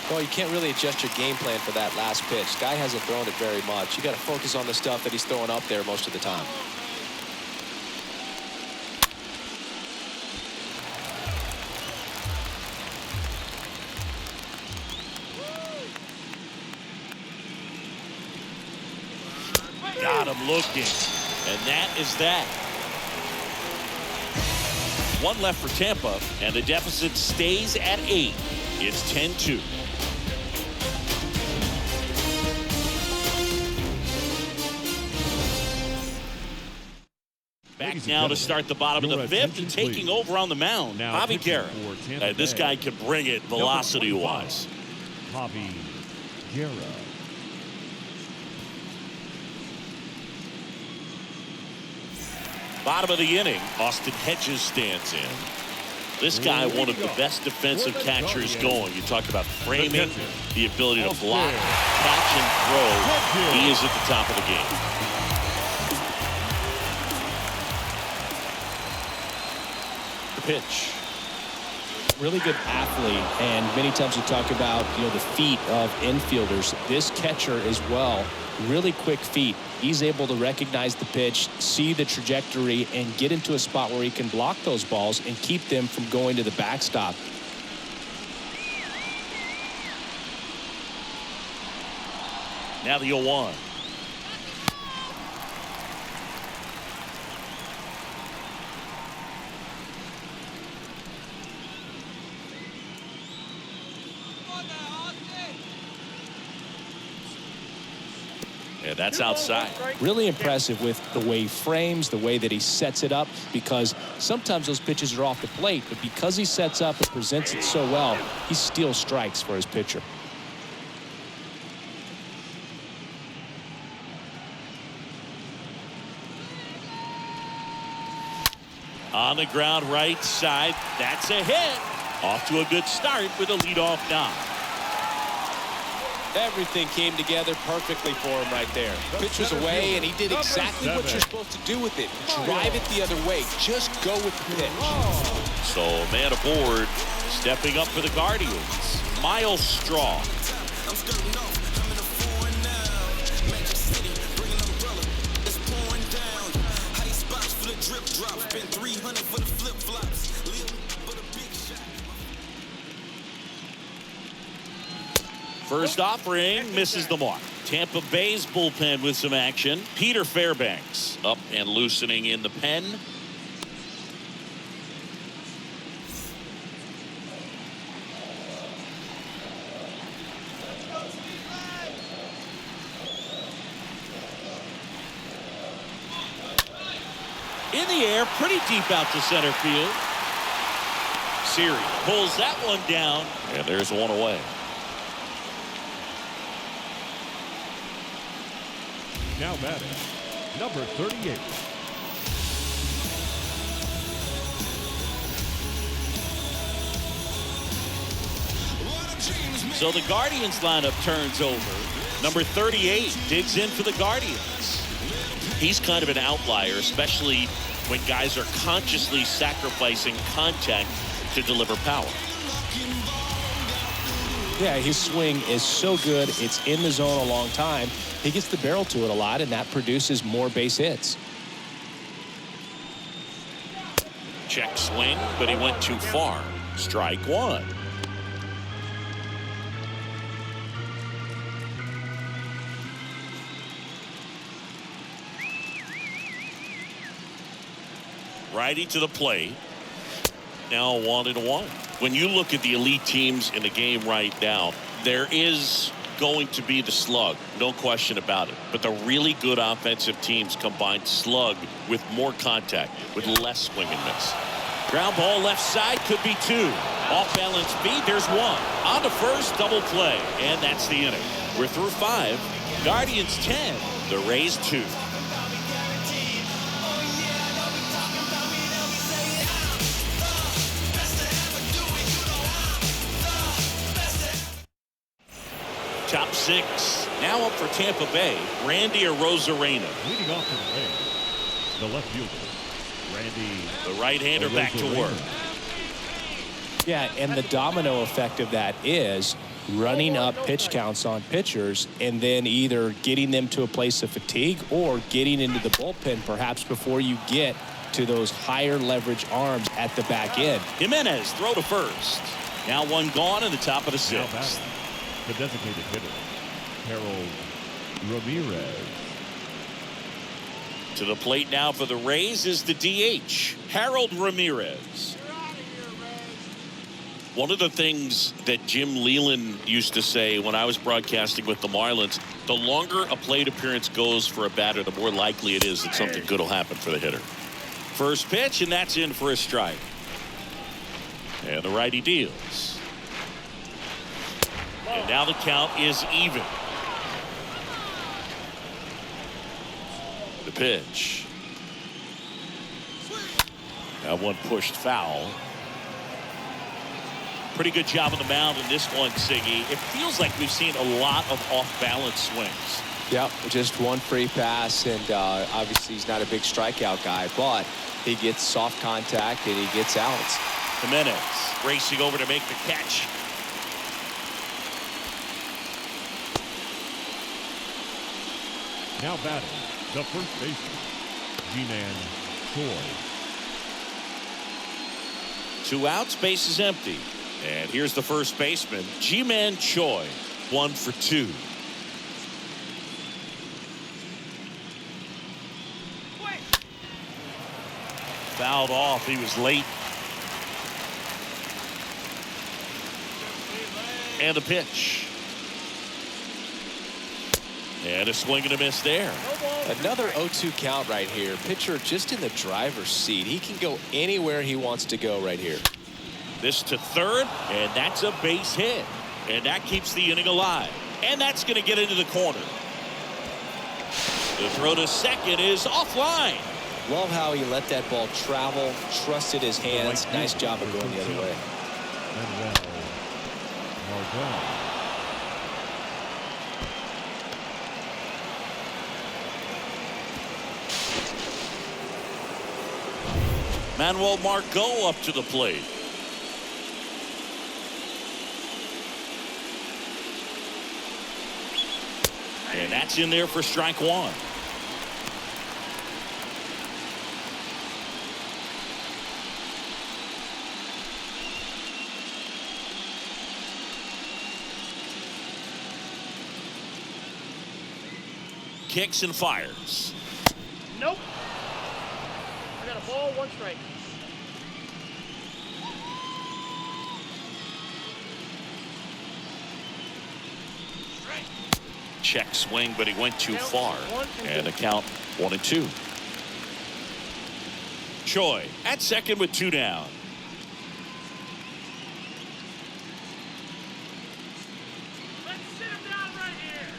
Well, you can't really adjust your game plan for that last pitch. Guy hasn't thrown it very much. You got to focus on the stuff that he's throwing up there most of the time. Got him looking, and that is that. 1 left for Tampa, and the deficit stays at 8. It's 10-2. Back now to start the bottom of the 5th, and taking over on the mound, Javi Guerra. This guy can bring it velocity-wise. Javi Guerra. Bottom of the inning, Austin Hedges stands in. This guy, one of the best defensive catchers going. You talked about framing, the ability to block, catch, and throw. He is at the top of the game. The pitch. Really good athlete, and many times we talk about, the feet of infielders. This catcher as well, really quick feet. He's able to recognize the pitch, see the trajectory, and get into a spot where he can block those balls and keep them from going to the backstop. Now the 0-1. Yeah, that's outside. Really impressive with the way he frames, the way that he sets it up, because sometimes those pitches are off the plate, but because he sets up and presents it so well, he steals strikes for his pitcher. On the ground right side, that's a hit. Off to a good start with a leadoff knock. Everything came together perfectly for him right there. Pitcher's away, and he did exactly what you're supposed to do with it. Drive it the other way. Just go with the pitch. So, man aboard, stepping up for the Guardians, Miles Straw. First offering misses the mark. Tampa Bay's bullpen with some action. Peter Fairbanks up and loosening in the pen. In the air, pretty deep out to center field. Siri pulls that one down, and there's one away. Now batting, number 38. So the Guardians lineup turns over. Number 38 digs in for the Guardians. He's kind of an outlier, especially when guys are consciously sacrificing contact to deliver power. Yeah, his swing is so good. It's in the zone a long time. He gets the barrel to it a lot, and that produces more base hits. Check swing, but he went too far. Strike one. Righty to the plate. Now 1-1. When you look at the elite teams in the game right now, there is going to be the slug, no question about it. But the really good offensive teams combine slug with more contact, with less swing and miss. Ground ball left side, could be two. Off balance beat, there's one. On to first, double play, and that's the inning. We're through 5. Guardians 10, the Rays 2. Top 6 now up for Tampa Bay. Randy Arozarena. Leading off for the Rays, the left fielder, Randy. The right-hander back to work. Yeah, and the domino effect of that is running up pitch counts on pitchers and then either getting them to a place of fatigue or getting into the bullpen perhaps before you get to those higher leverage arms at the back end. Jimenez throw to first. Now one gone in the top of the 6th. The designated hitter, Harold Ramirez. To the plate now for the Rays is the DH, Harold Ramirez. One of the things that Jim Leland used to say when I was broadcasting with the Marlins, the longer a plate appearance goes for a batter, the more likely it is that something good will happen for the hitter. First pitch, and that's in for a strike. And the righty deals. And now the count is even. The pitch. Now one pushed foul. Pretty good job on the mound in this one, Siggy. It feels like we've seen a lot of off-balance swings. Yep, just one free pass, and obviously he's not a big strikeout guy, but he gets soft contact and he gets outs. Jimenez racing over to make the catch. Now batting, the first baseman, G-Man Choi. 2 outs, base is empty. And here's the first baseman, G-Man Choi, 1 for 2. Fouled off, he was late. And a pitch. And a swing and a miss there. Another 0-2 count right here. Pitcher just in the driver's seat. He can go anywhere he wants to go right here. This to third, and that's a base hit. And that keeps the inning alive. And that's going to get into the corner. The throw to second is offline. Love how he let that ball travel, trusted his hands. Nice job of going the other way. Manuel Margot up to the plate. And that's in there for strike 1. Kicks and fires. Nope. I got a ball, 1 strike. Check swing, but he went too far. And the count 1-2. Choi at second with 2 down. Let's sit him down right here.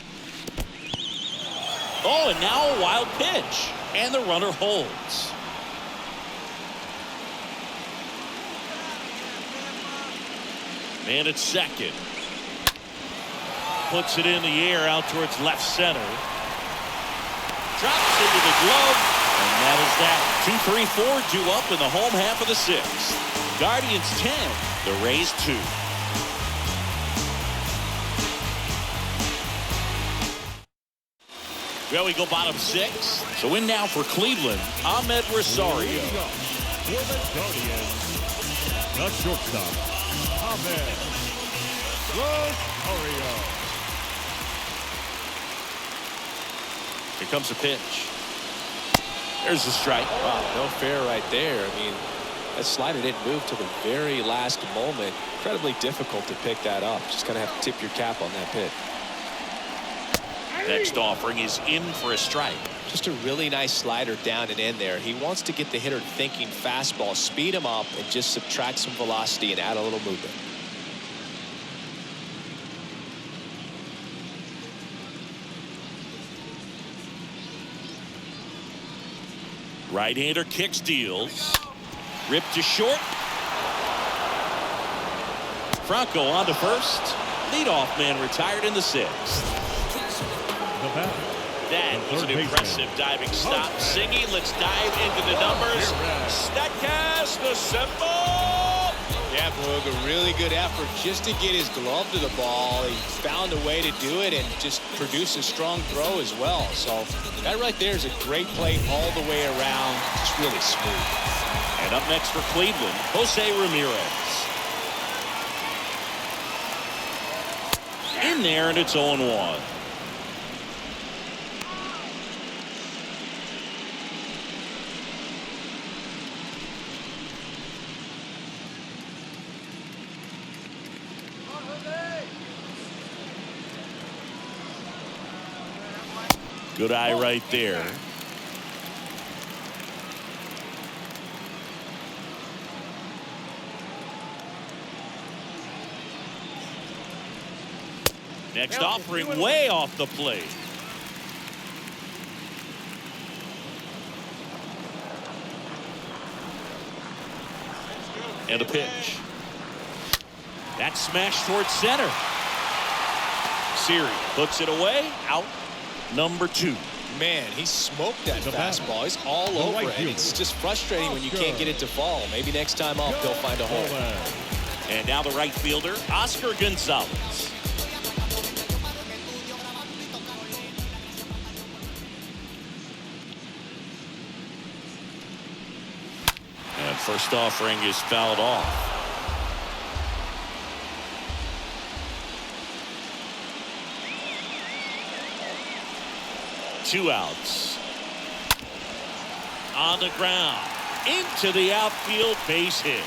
Oh, and now a wild pitch. And the runner holds. Man at second. Puts it in the air out towards left center. Drops into the glove, And that is that. 2-3-4 due up in the home half of the sixth. Guardians 10, the Rays 2. Well, we go bottom six. So in now for Cleveland, Ahmed Rosario. For the Guardians, the shortstop, Ahmed Rosario. Here comes a pitch. There's the strike. Wow, no fair right there. I mean, that slider didn't move to the very last moment. Incredibly difficult to pick that up. Just going to have to tip your cap on that pitch. Next offering is in for a strike. Just a really nice slider down and in there. He wants to get the hitter thinking fastball, speed him up, and just subtract some velocity and add a little movement. Right-hander kicks, deals. Ripped to short. Franco on to first. Leadoff man retired in the sixth. The batter. That was an impressive diving stop. Singy, let's dive into the numbers. Statcast, the symbol. Yeah, Boog, a really good effort just to get his glove to the ball. He found a way to do it and just produce a strong throw as well. So that right there is a great play all the way around. Just really smooth. And up next for Cleveland, Jose Ramirez. In there, and it's 0-1. Good eye right there. Next offering way off the plate. And a pitch. That's smashed towards center. Siri puts it away. Out. Number 2. Man, he smoked that fastball. He's all over it. It's just frustrating when you can't get it to fall. Maybe next time off, they'll find a hole. And now the right fielder, Oscar Gonzalez. And first offering is fouled off. Two outs. On the ground. Into the outfield, base hit.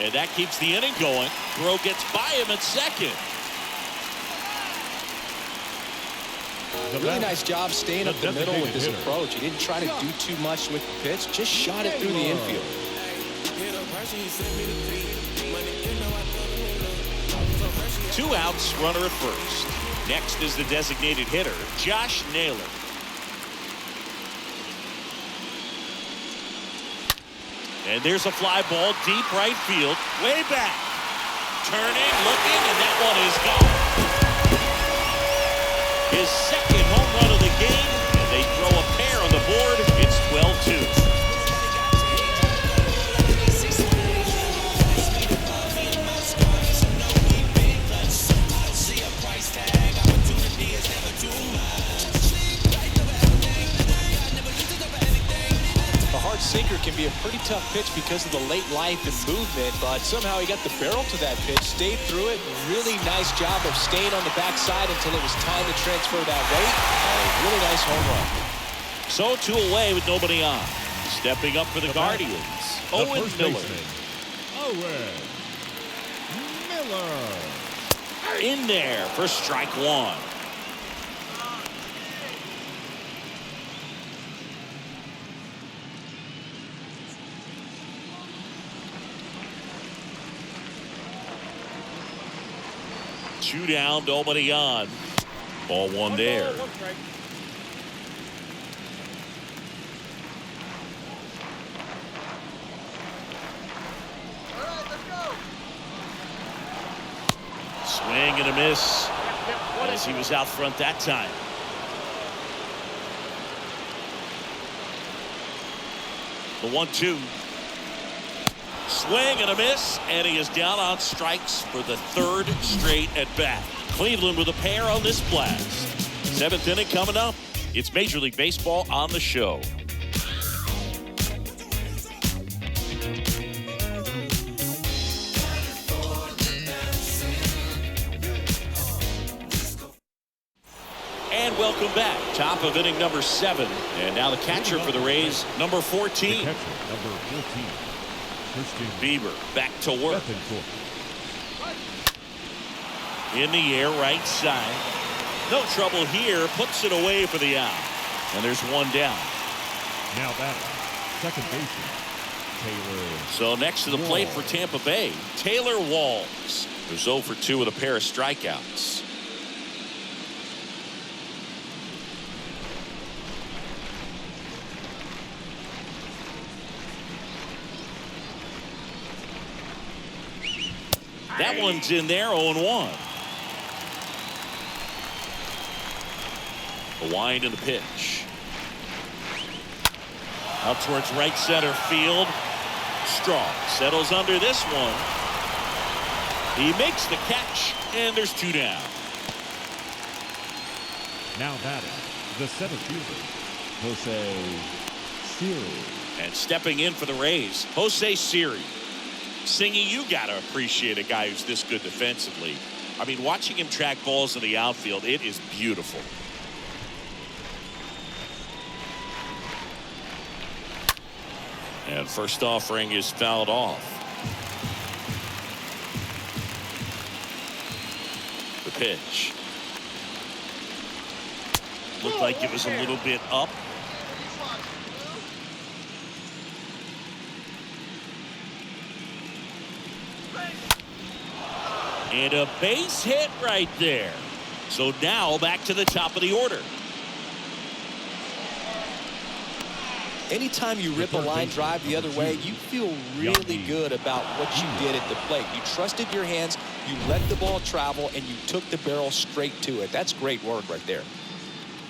And that keeps the inning going. Throw gets by him at second. Really nice job staying up the middle with this approach. He didn't try to do too much with the pitch. Just shot it through the infield. Two outs, runner at first. Next is the designated hitter, Josh Naylor. And there's a fly ball deep right field, way back. Turning, looking, and that one is gone. His second home run of the game, and they throw a pair on the board. It's 12-2. Sinker can be a pretty tough pitch because of the late life and movement, but somehow he got the barrel to that pitch, stayed through it. Really nice job of staying on the backside until it was time to transfer that weight. A really nice home run. So 2 away with nobody on. Stepping up for the Guardians, Owen Miller. Owen Miller. In there for strike 1. Two down, nobody on. Ball 1 there. Swing and a miss as he was out front that time. The 1-2. Swing and a miss, and he is down on strikes for the third straight at bat. Cleveland with a pair on this blast. 7th inning coming up. It's Major League Baseball on the show. And welcome back. Top of inning number 7. And now the catcher for the Rays, number 14. The catcher, number 14. Bieber back to work. In the air, right side. No trouble here. Puts it away for the out. And there's one down. Now batting, second baseman, Taylor. So next to the plate for Tampa Bay, Taylor Walls, who's 0 for 2 with a pair of strikeouts. That one's in there, 0-1. The wind and the pitch. Out towards right center field. Strong settles under this one. He makes the catch, and there's 2 down. Now batting, the center fielder, Jose Siri. And stepping in for the Rays, Jose Siri. Singy, you gotta appreciate a guy who's this good defensively. I mean, watching him track balls in the outfield, it is beautiful. And first offering is fouled off. The pitch. Looked like it was a little bit up. And a base hit right there. So now back to the top of the order. Anytime you rip a line drive the other way, you feel really good about what you did at the plate. You trusted your hands, you let the ball travel, and you took the barrel straight to it. That's great work right there.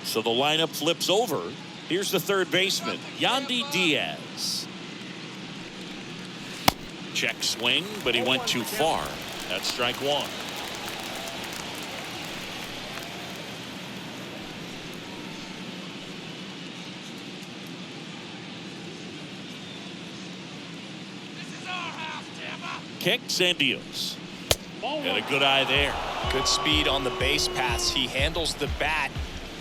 So the lineup flips over. Here's the third baseman, Yandy Diaz. Check swing, but he went too far. That's strike 1. Kicks and deals. And a good eye there. Good speed on the base paths. He handles the bat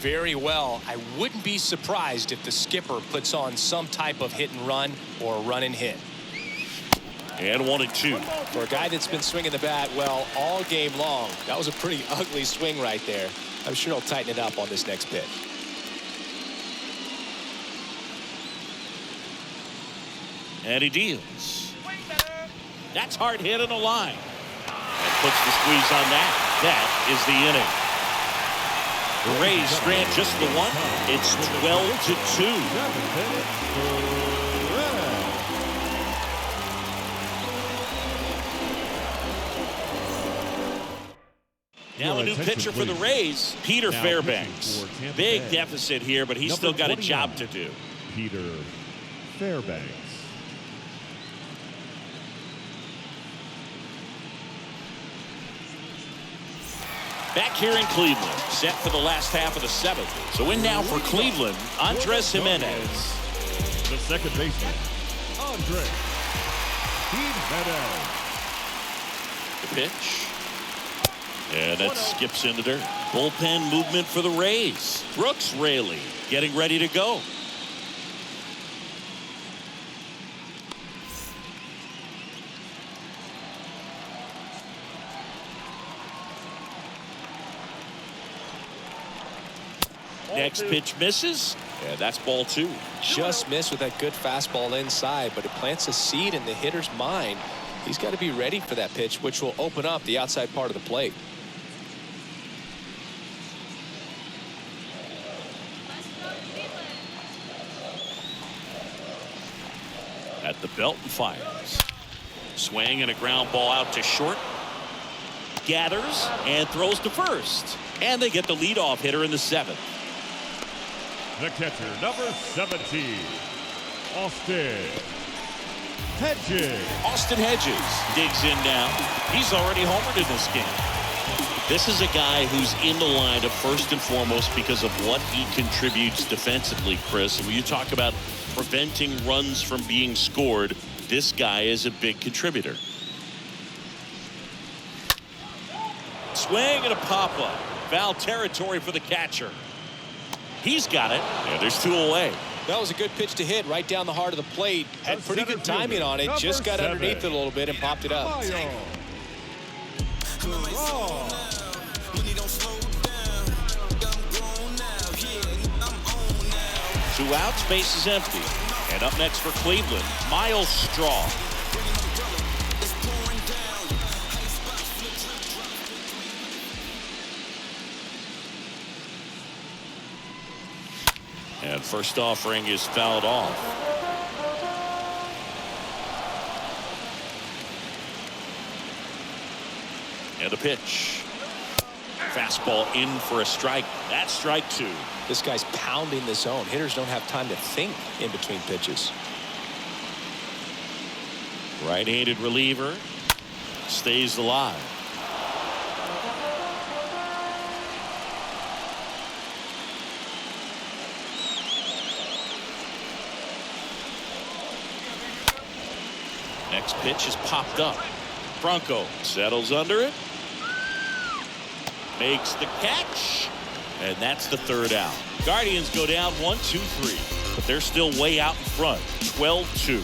very well. I wouldn't be surprised if the skipper puts on some type of hit and run or run and hit. And 1-2. For a guy that's been swinging the bat well all game long, that was a pretty ugly swing right there. I'm sure he'll tighten it up on this next pitch. And he deals. That's hard hit in the line. And puts the squeeze on that. That is the inning. The Rays strand just the one. It's 12-2. Now a new pitcher for the Rays, Peter Fairbanks. Big deficit here, but he's still got a job to do. Peter Fairbanks. Back here in Cleveland, set for the last half of the 7th. So in now for Cleveland, Andres Jimenez. The second baseman, Andres Jimenez. The pitch. And that skips into dirt. Bullpen movement for the Rays. Brooks Raley getting ready to go. Next pitch misses, and that's ball 2. Just missed with that good fastball inside, but it plants a seed in the hitter's mind. He's got to be ready for that pitch, which will open up the outside part of the plate. At the belt and fires. Swing and a ground ball out to short. Gathers and throws to first. And they get the leadoff hitter in the 7th. The catcher, number 17, Austin Hedges. Austin Hedges digs in now. He's already homered in this game. This is a guy who's in the lineup first and foremost because of what he contributes defensively, Chris. And when you talk about preventing runs from being scored, this guy is a big contributor. Swing and a pop-up. Foul territory for the catcher. He's got it. And there's 2 away. That was a good pitch to hit right down the heart of the plate. Had pretty good timing on it. Just got underneath it a little bit and popped it up. 2 outs, base is empty. And up next for Cleveland, Miles Straw. And first offering is fouled off. And a pitch. Fastball in for a strike. That's strike 2. This guy's pounding the zone. Hitters don't have time to think in between pitches. Right-handed reliever stays alive. Next pitch is popped up. Franco settles under it. Makes the catch. And that's the 3rd out. Guardians go down 1-2-3. But they're still way out in front. 12-2.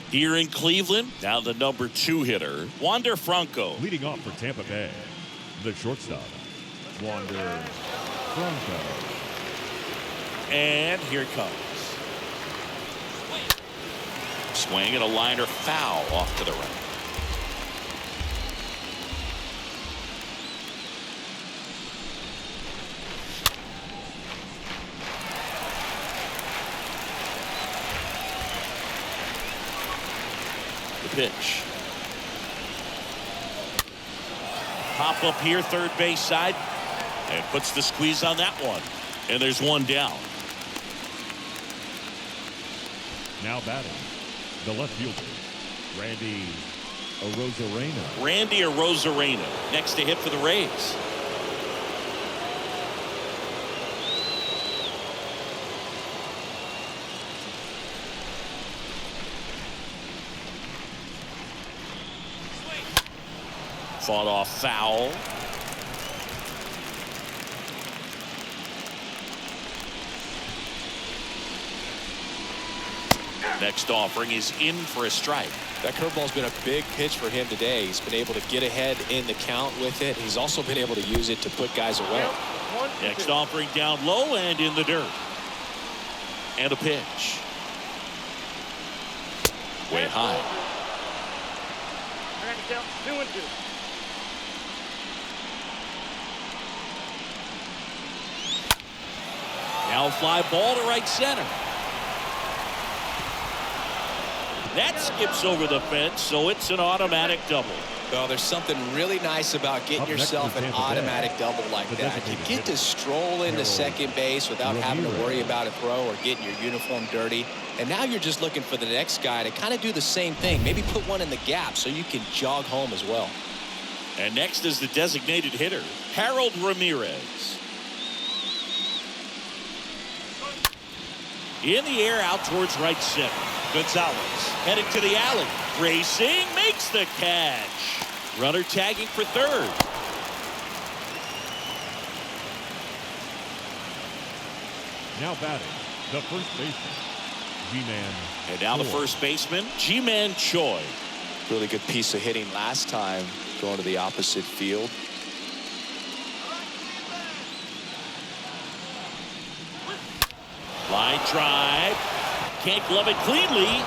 Here in Cleveland, now the number 2 hitter, Wander Franco. Leading off for Tampa Bay, the shortstop, Wander Franco. And here it comes. Swing and a liner foul off to the right. The pitch. Pop up here, third base side, and puts the squeeze on that one. And there's 1 down. Now batting, the left fielder, Randy Arozarena. Randy Arozarena next to hit for the Rays. Fought off foul. Next offering is in for a strike. That curveball's been a big pitch for him today. He's been able to get ahead in the count with it. He's also been able to use it to put guys away. Next offering down low and in the dirt. And a pitch. Way high. Down 2-2. Now fly ball to right center. That skips over the fence, so it's an automatic double. Well, there's something really nice about getting yourself an automatic double like that. You get to stroll into second base without having to worry about a throw or getting your uniform dirty. And now you're just looking for the next guy to kind of do the same thing. Maybe put one in the gap so you can jog home as well. And next is the designated hitter, Harold Ramirez. In the air out towards right center. Gonzalez heading to the alley. Racing, makes the catch. Runner tagging for third. Now batting, the first baseman, G-Man. And now the first baseman, Ji-Man Choi. Really good piece of hitting last time, going to the opposite field. Line drive. Can't glove it cleanly.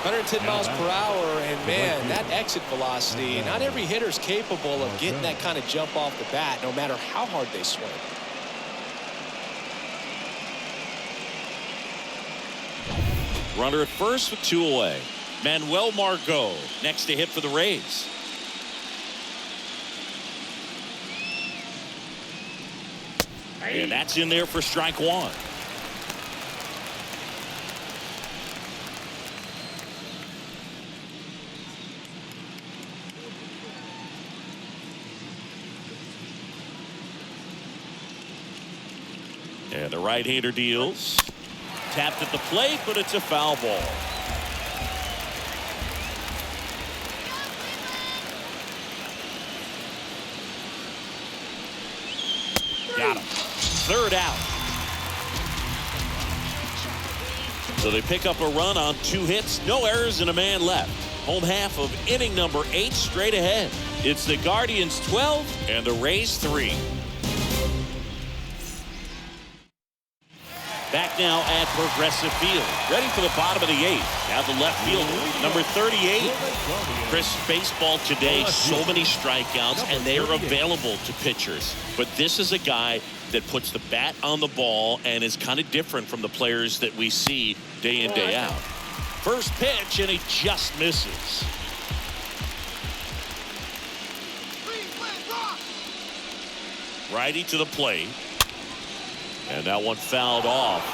110 miles per hour, and man, that exit velocity, not every hitter's capable of getting that kind of jump off the bat, no matter how hard they swing. Runner at first with 2 away. Manuel Margot next to hit for the Rays. And that's in there for strike one. And the right-hander deals. Tapped at the plate, but it's a foul ball. Got him. Third out. So they pick up a run on 2 hits, no errors, and a man left. Home half of inning number 8 straight ahead. It's the Guardians 12 and the Rays 3. Back now at Progressive Field. Ready for the bottom of the 8th. Now the left fielder, number 38. Chris, baseball today, so many strikeouts, and they are available to pitchers. But this is a guy that puts the bat on the ball and is kind of different from the players that we see day in, day out. First pitch, and he just misses. Righty to the plate. And that one fouled off.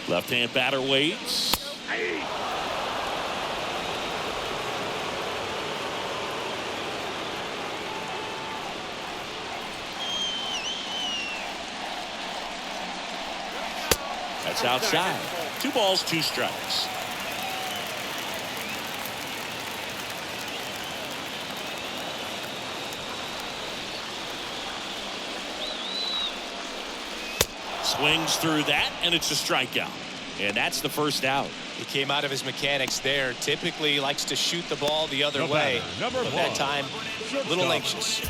Left-hand batter waits. That's outside. 2 balls, 2 strikes. Swings through that, and it's a strikeout. And that's the first out. He came out of his mechanics there. Typically likes to shoot the ball the other way. But that time, a little anxious.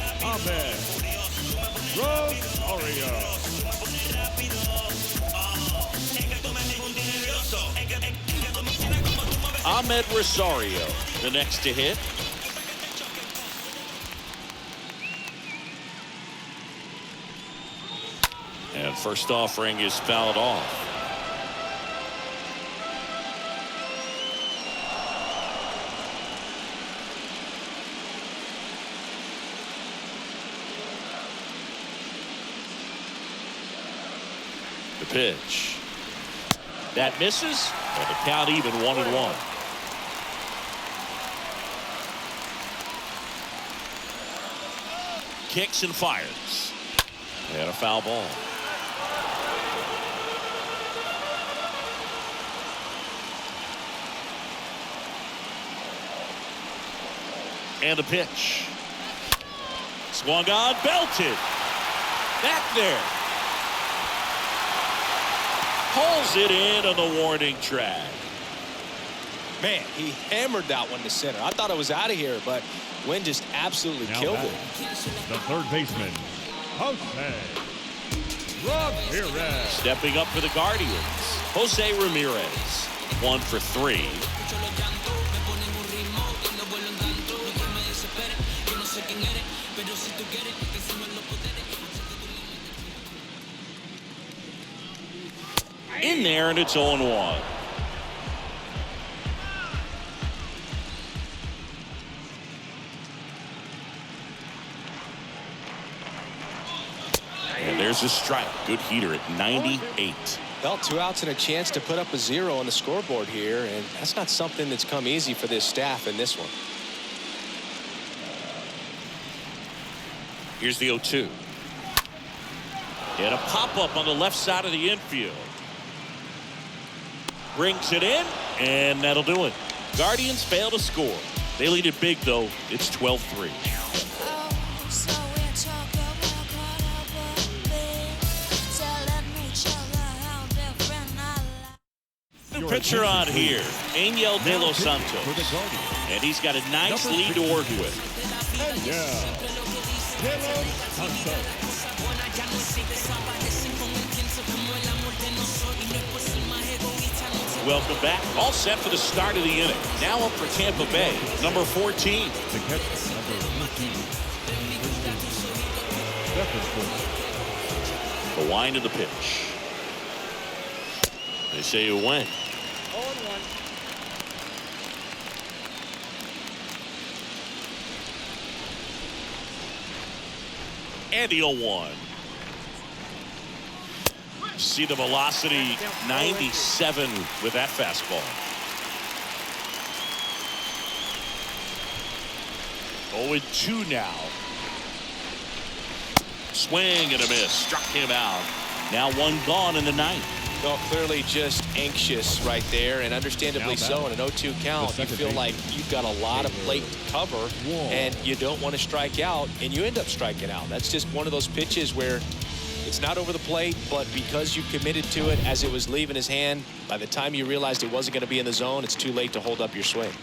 Ahmed Rosario, the next to hit. And first offering is fouled off. The pitch. That misses, and the count even 1-1. Kicks and fires. And a foul ball. And the pitch. Swung on, belted. Back there. Pulls it in on the warning track. Man, he hammered that one to center. I thought it was out of here, but wind just absolutely killed it. The third baseman, Jose Ramirez. Stepping up for the Guardians, Jose Ramirez. 1 for 3. In there, and it's 0-1. And there's a strike. Good heater at 98. Well, 2 outs and a chance to put up a 0 on the scoreboard here, and that's not something that's come easy for this staff in this one. Here's the 0-2. And a pop-up on the left side of the infield. Brings it in, and that'll do it. Guardians fail to score. They lead it big, though. It's 12-3. New pitcher on here, Angel De Los Santos. And he's got a nice lead to work with. Welcome back. All set for the start of the inning. Now up for Tampa Bay, number 14. The catcher, number 14. The wind of the pitch. They say it went. And the 0-1. See the velocity, 97 with that fastball. 0-2 now. Swing and a miss. Struck him out. Now one gone in the ninth. Well, clearly just anxious right there, and understandably so. In an 0-2 count, you feel like you've got a lot of plate to cover, and you don't want to strike out, and you end up striking out. That's just one of those pitches where it's not over the plate, but because you committed to it as it was leaving his hand, by the time you realized it wasn't going to be in the zone, it's too late to hold up your swing.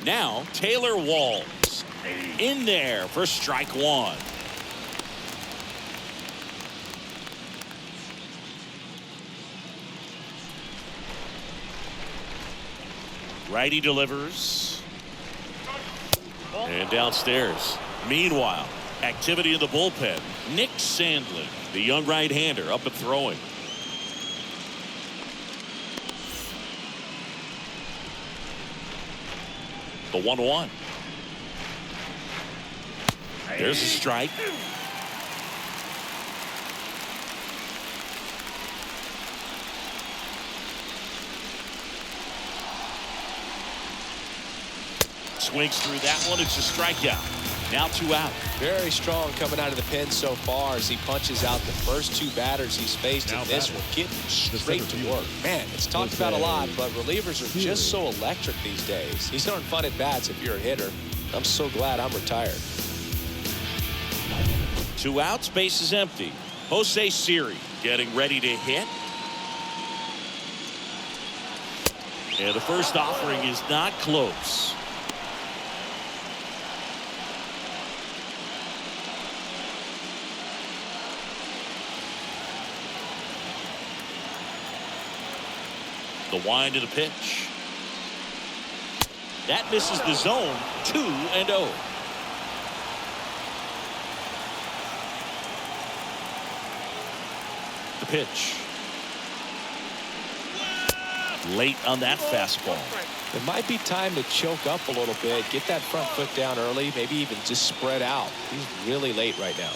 Now Taylor Walls in there for strike one. Righty delivers. And downstairs. Meanwhile, activity in the bullpen. Nick Sandlin, the young right-hander, up and throwing. The 1-1. There's a strike. Swings through that one. It's a strikeout. Now 2 out. Very strong coming out of the pen so far as he punches out the first 2 batters he's faced in this one. Getting straight to work. Man, it's talked about a lot, but relievers are just so electric these days. These aren't fun at bats if you're a hitter. I'm so glad I'm retired. 2 outs, base is empty. Jose Siri getting ready to hit. And the first offering is not close. The wind of the pitch. That misses the zone. 2-0. The pitch. Late on that fastball. It might be time to choke up a little bit, get that front foot down early, maybe even just spread out. He's really late right now.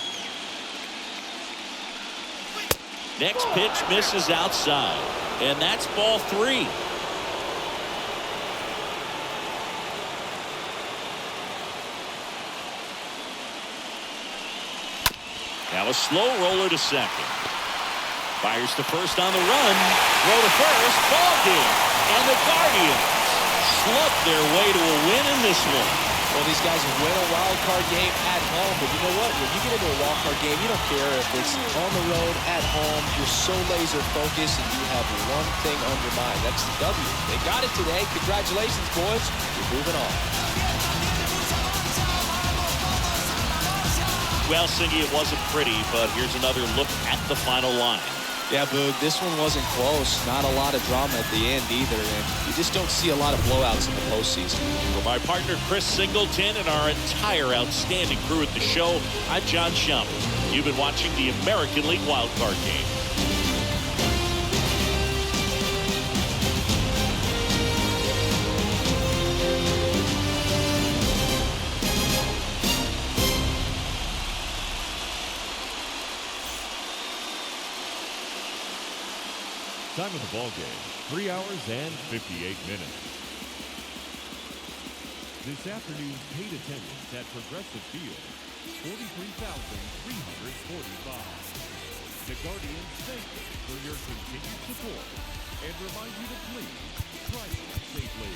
Next pitch misses outside, and that's ball 3. Now a slow roller to second. Fires to first on the run. Throw to first. Ball game. And the Guardians slug their way to a win in this one. Well, these guys win a wild card game at home, but you know what? When you get into a wild card game, you don't care if it's on the road, at home. You're so laser focused, and you have one thing on your mind. That's the W. They got it today. Congratulations, boys. You're moving on. Well, Singy, it wasn't pretty, but here's another look at the final line. Yeah, Boog, this one wasn't close. Not a lot of drama at the end either, and you just don't see a lot of blowouts in the postseason. For my partner, Chris Singleton, and our entire outstanding crew at the show, I'm John Shump. You've been watching the American League Wildcard Game. Time of the ball game, 3 hours and 58 minutes. This afternoon's paid attendance at Progressive Field, 43,345. The Guardians thank you for your continued support and remind you to please drive safely.